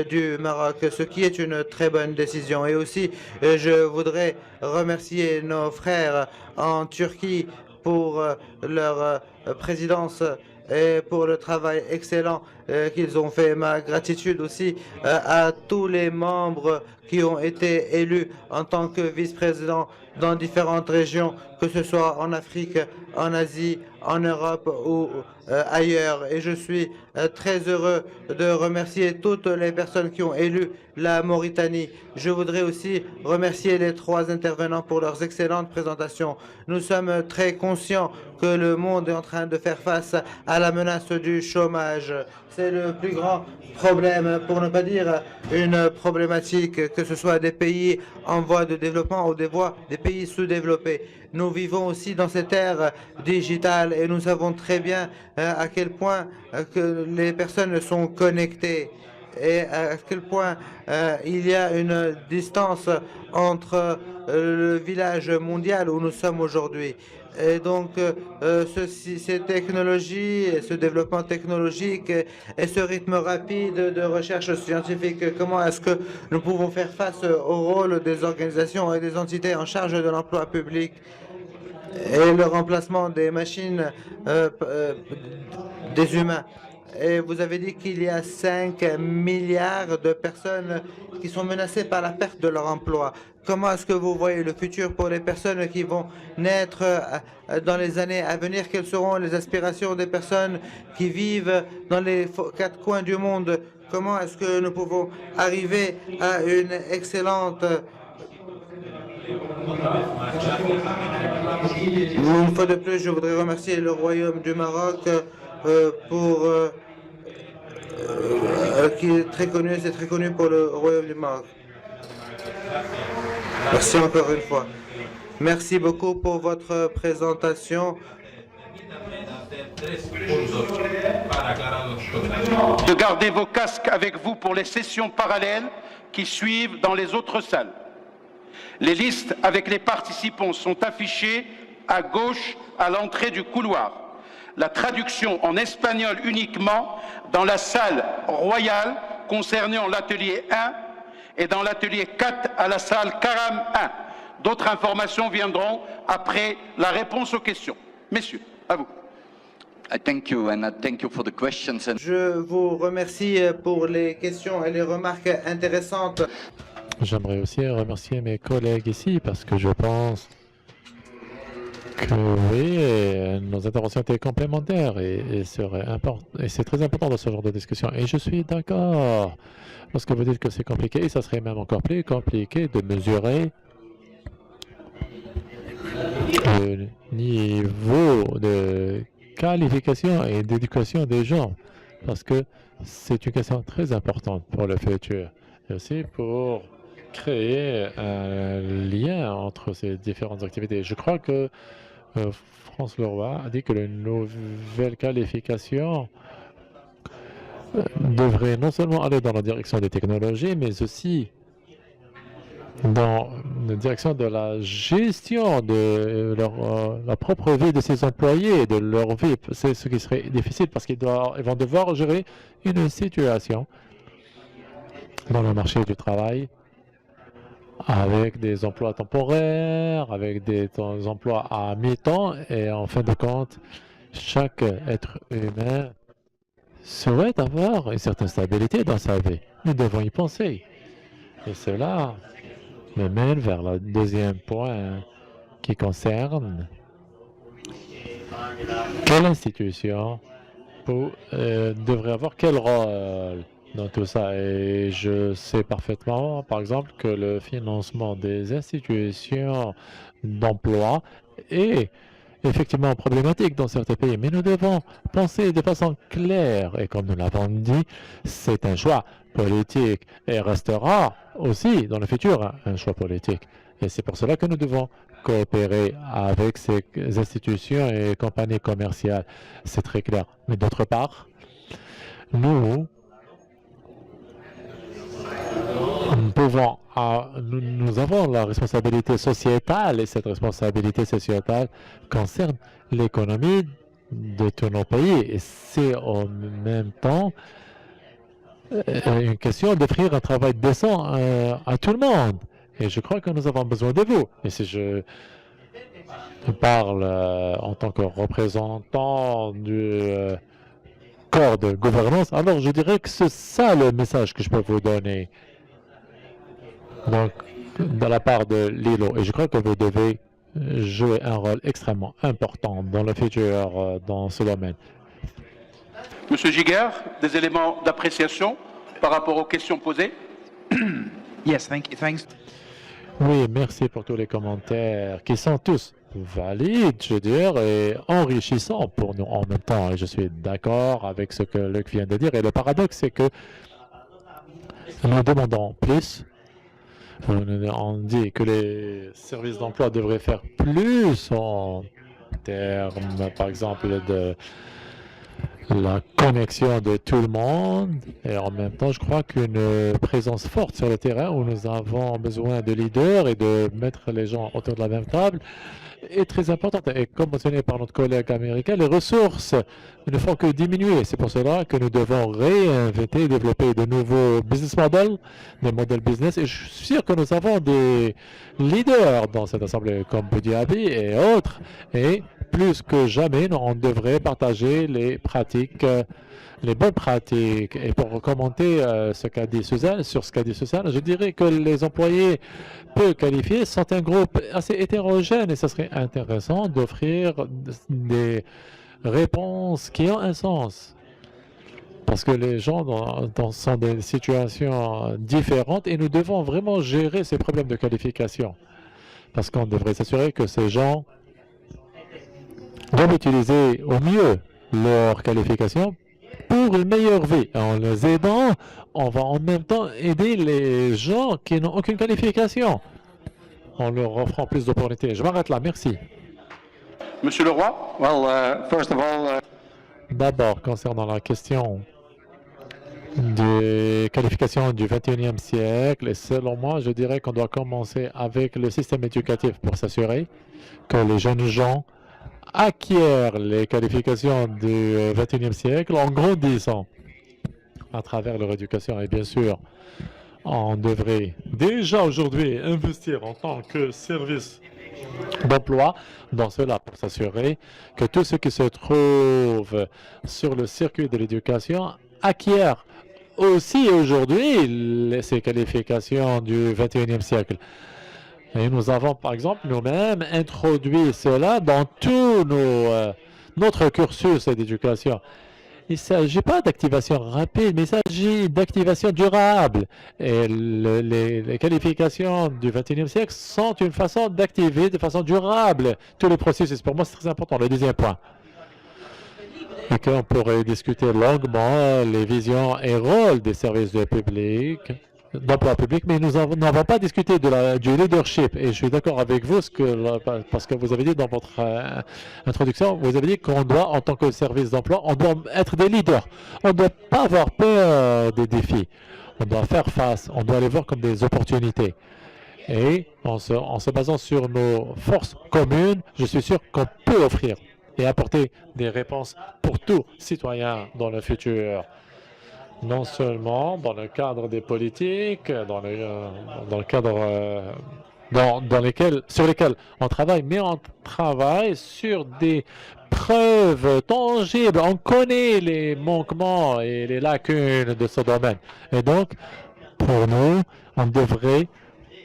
du Maroc, ce qui est une très bonne décision. Et aussi, je voudrais remercier nos frères en Turquie pour leur présidence et pour le travail excellent qu'ils ont fait. Ma gratitude aussi à tous les membres qui ont été élus en tant que vice-président dans différentes régions, que ce soit en Afrique, en Asie, en Europe ou ailleurs. Et je suis très heureux de remercier toutes les personnes qui ont élu la Mauritanie. Je voudrais aussi remercier les trois intervenants pour leurs excellentes présentations. Nous sommes très conscients que le monde est en train de faire face à la menace du chômage. C'est le plus grand problème, pour ne pas dire une problématique, que ce soit des pays en voie de développement ou des pays sous-développés. Nous vivons aussi dans cette ère digitale et nous savons très bien à quel point que les personnes sont connectées et à quel point il y a une distance entre le village mondial où nous sommes aujourd'hui. Et donc, ces technologies, et ce développement technologique et ce rythme rapide de recherche scientifique, comment est-ce que nous pouvons faire face au rôle des organisations et des entités en charge de l'emploi public et le remplacement des machines des humains? Et vous avez dit qu'il y a 5 milliards de personnes qui sont menacées par la perte de leur emploi. Comment est-ce que vous voyez le futur pour les personnes qui vont naître dans les années à venir? Quelles seront les aspirations des personnes qui vivent dans les 4 coins du monde? Comment est-ce que nous pouvons arriver à une excellente... Une fois de plus, je voudrais remercier le Royaume du Maroc qui est très connu, c'est très connu pour le Royaume du Maroc. Merci encore une fois. Merci beaucoup pour votre présentation. De garder vos casques avec vous pour les sessions parallèles qui suivent dans les autres salles. Les listes avec les participants sont affichées à gauche à l'entrée du couloir. La traduction en espagnol uniquement dans la salle royale concernant l'atelier 1 et dans l'atelier 4 à la salle Karam 1. D'autres informations viendront après la réponse aux questions. Messieurs, à vous. Je vous remercie pour les questions et les remarques intéressantes. J'aimerais aussi remercier mes collègues ici parce que je pense que oui, nos interventions étaient complémentaires et c'est très important dans ce genre de discussion. Et je suis d'accord lorsque vous dites que c'est compliqué, ça serait même encore plus compliqué de mesurer le niveau de qualification et d'éducation des gens. parce que c'est une question très importante pour le futur et aussi pour créer un lien entre ces différentes activités. Je crois que France Leroy a dit que les nouvelles qualifications devraient non seulement aller dans la direction des technologies, mais aussi dans la direction de la gestion de la propre vie de ses employés, de leur vie. C'est ce qui serait difficile parce qu'ils vont devoir gérer une situation dans le marché du travail avec des emplois temporaires, avec des emplois à mi-temps et en fin de compte, chaque être humain souhaite avoir une certaine stabilité dans sa vie. Nous devons y penser. Et cela me mène vers le deuxième point qui concerne quelle institution devrait avoir quel rôle dans tout ça. Et je sais parfaitement, par exemple, que le financement des institutions d'emploi est effectivement problématique dans certains pays, mais nous devons penser de façon claire. Et comme nous l'avons dit, c'est un choix politique et restera aussi dans le futur un choix politique. Et c'est pour cela que nous devons coopérer avec ces institutions et compagnies commerciales. C'est très clair. Mais d'autre part, nous avons la responsabilité sociétale et cette responsabilité sociétale concerne l'économie de tous nos pays. Et c'est en même temps une question d'offrir un travail décent à tout le monde. Et je crois que nous avons besoin de vous. Et si je parle en tant que représentant du corps de gouvernance, alors je dirais que c'est ça le message que je peux vous donner. Donc, de la part de l'ILO, et je crois que vous devez jouer un rôle extrêmement important dans le futur dans ce domaine. Monsieur Giguère, des éléments d'appréciation par rapport aux questions posées? Yes, thanks. Oui, merci pour tous les commentaires qui sont tous valides, je dirais, et enrichissants pour nous en même temps. Et je suis d'accord avec ce que Luc vient de dire. Et le paradoxe, c'est que nous demandons plus. On dit que les services d'emploi devraient faire plus en termes, par exemple, de la connexion de tout le monde. Et en même temps, je crois qu'une présence forte sur le terrain où nous avons besoin de leaders et de mettre les gens autour de la même table est très importante. Et comme mentionné par notre collègue américain, les ressources ne font que diminuer. C'est pour cela que nous devons réinventer, développer de nouveaux business models, des modèles business. Et je suis sûr que nous avons des leaders dans cette assemblée, comme Budi Abi et autres. Et plus que jamais, on devrait partager les pratiques, les bonnes pratiques. Et pour commenter ce qu'a dit Suzanne, sur ce qu'a dit Suzanne, je dirais que les employés peu qualifiés sont un groupe assez hétérogène et ce serait intéressant d'offrir des réponses qui ont un sens. Parce que les gens sont dans des situations différentes et nous devons vraiment gérer ces problèmes de qualification. Parce qu'on devrait s'assurer que ces gens doivent utiliser au mieux leur qualification pour une meilleure vie. En les aidant, on va en même temps aider les gens qui n'ont aucune qualification en leur offrant plus d'opportunités. Je m'arrête là. Merci. Monsieur Leroy? First of all, D'abord, concernant la question des qualifications du 21e siècle, et selon moi, je dirais qu'on doit commencer avec le système éducatif pour s'assurer que les jeunes gens acquièrent les qualifications du 21e siècle en grandissant à travers leur éducation. Et bien sûr, on devrait déjà aujourd'hui investir en tant que service d'emploi dans cela pour s'assurer que tous ceux qui se trouvent sur le circuit de l'éducation acquièrent aussi aujourd'hui ces qualifications du 21e siècle. Et nous avons, par exemple, nous-mêmes introduit cela dans tout notre cursus d'éducation. Il ne s'agit pas d'activation rapide, mais il s'agit d'activation durable. Et les qualifications du 21e siècle sont une façon d'activer de façon durable tous les processus. Pour moi, c'est très important. Le deuxième point. et qu'on pourrait discuter longuement les visions et rôles des services d'emploi public, mais nous n'avons pas discuté du leadership. Et je suis d'accord avec vous parce que vous avez dit dans votre introduction, vous avez dit qu'on doit, en tant que service d'emploi, on doit être des leaders. On ne doit pas avoir peur des défis. On doit faire face, on doit les voir comme des opportunités. Et en se basant sur nos forces communes, je suis sûr qu'on peut offrir et apporter des réponses pour tous citoyens dans le futur. Non seulement dans le cadre des politiques, dans le cadre sur lesquels on travaille, mais on travaille sur des preuves tangibles. On connaît les manquements et les lacunes de ce domaine. Et donc, pour nous, on devrait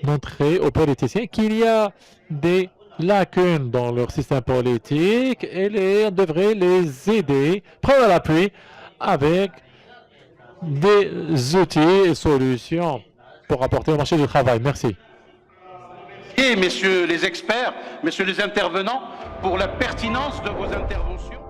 montrer aux politiciens qu'il y a des lacunes dans leur système politique et on devrait les aider, prendre l'appui avec des outils et solutions pour apporter au marché du travail. Merci. Et messieurs les experts, messieurs les intervenants, pour la pertinence de vos interventions.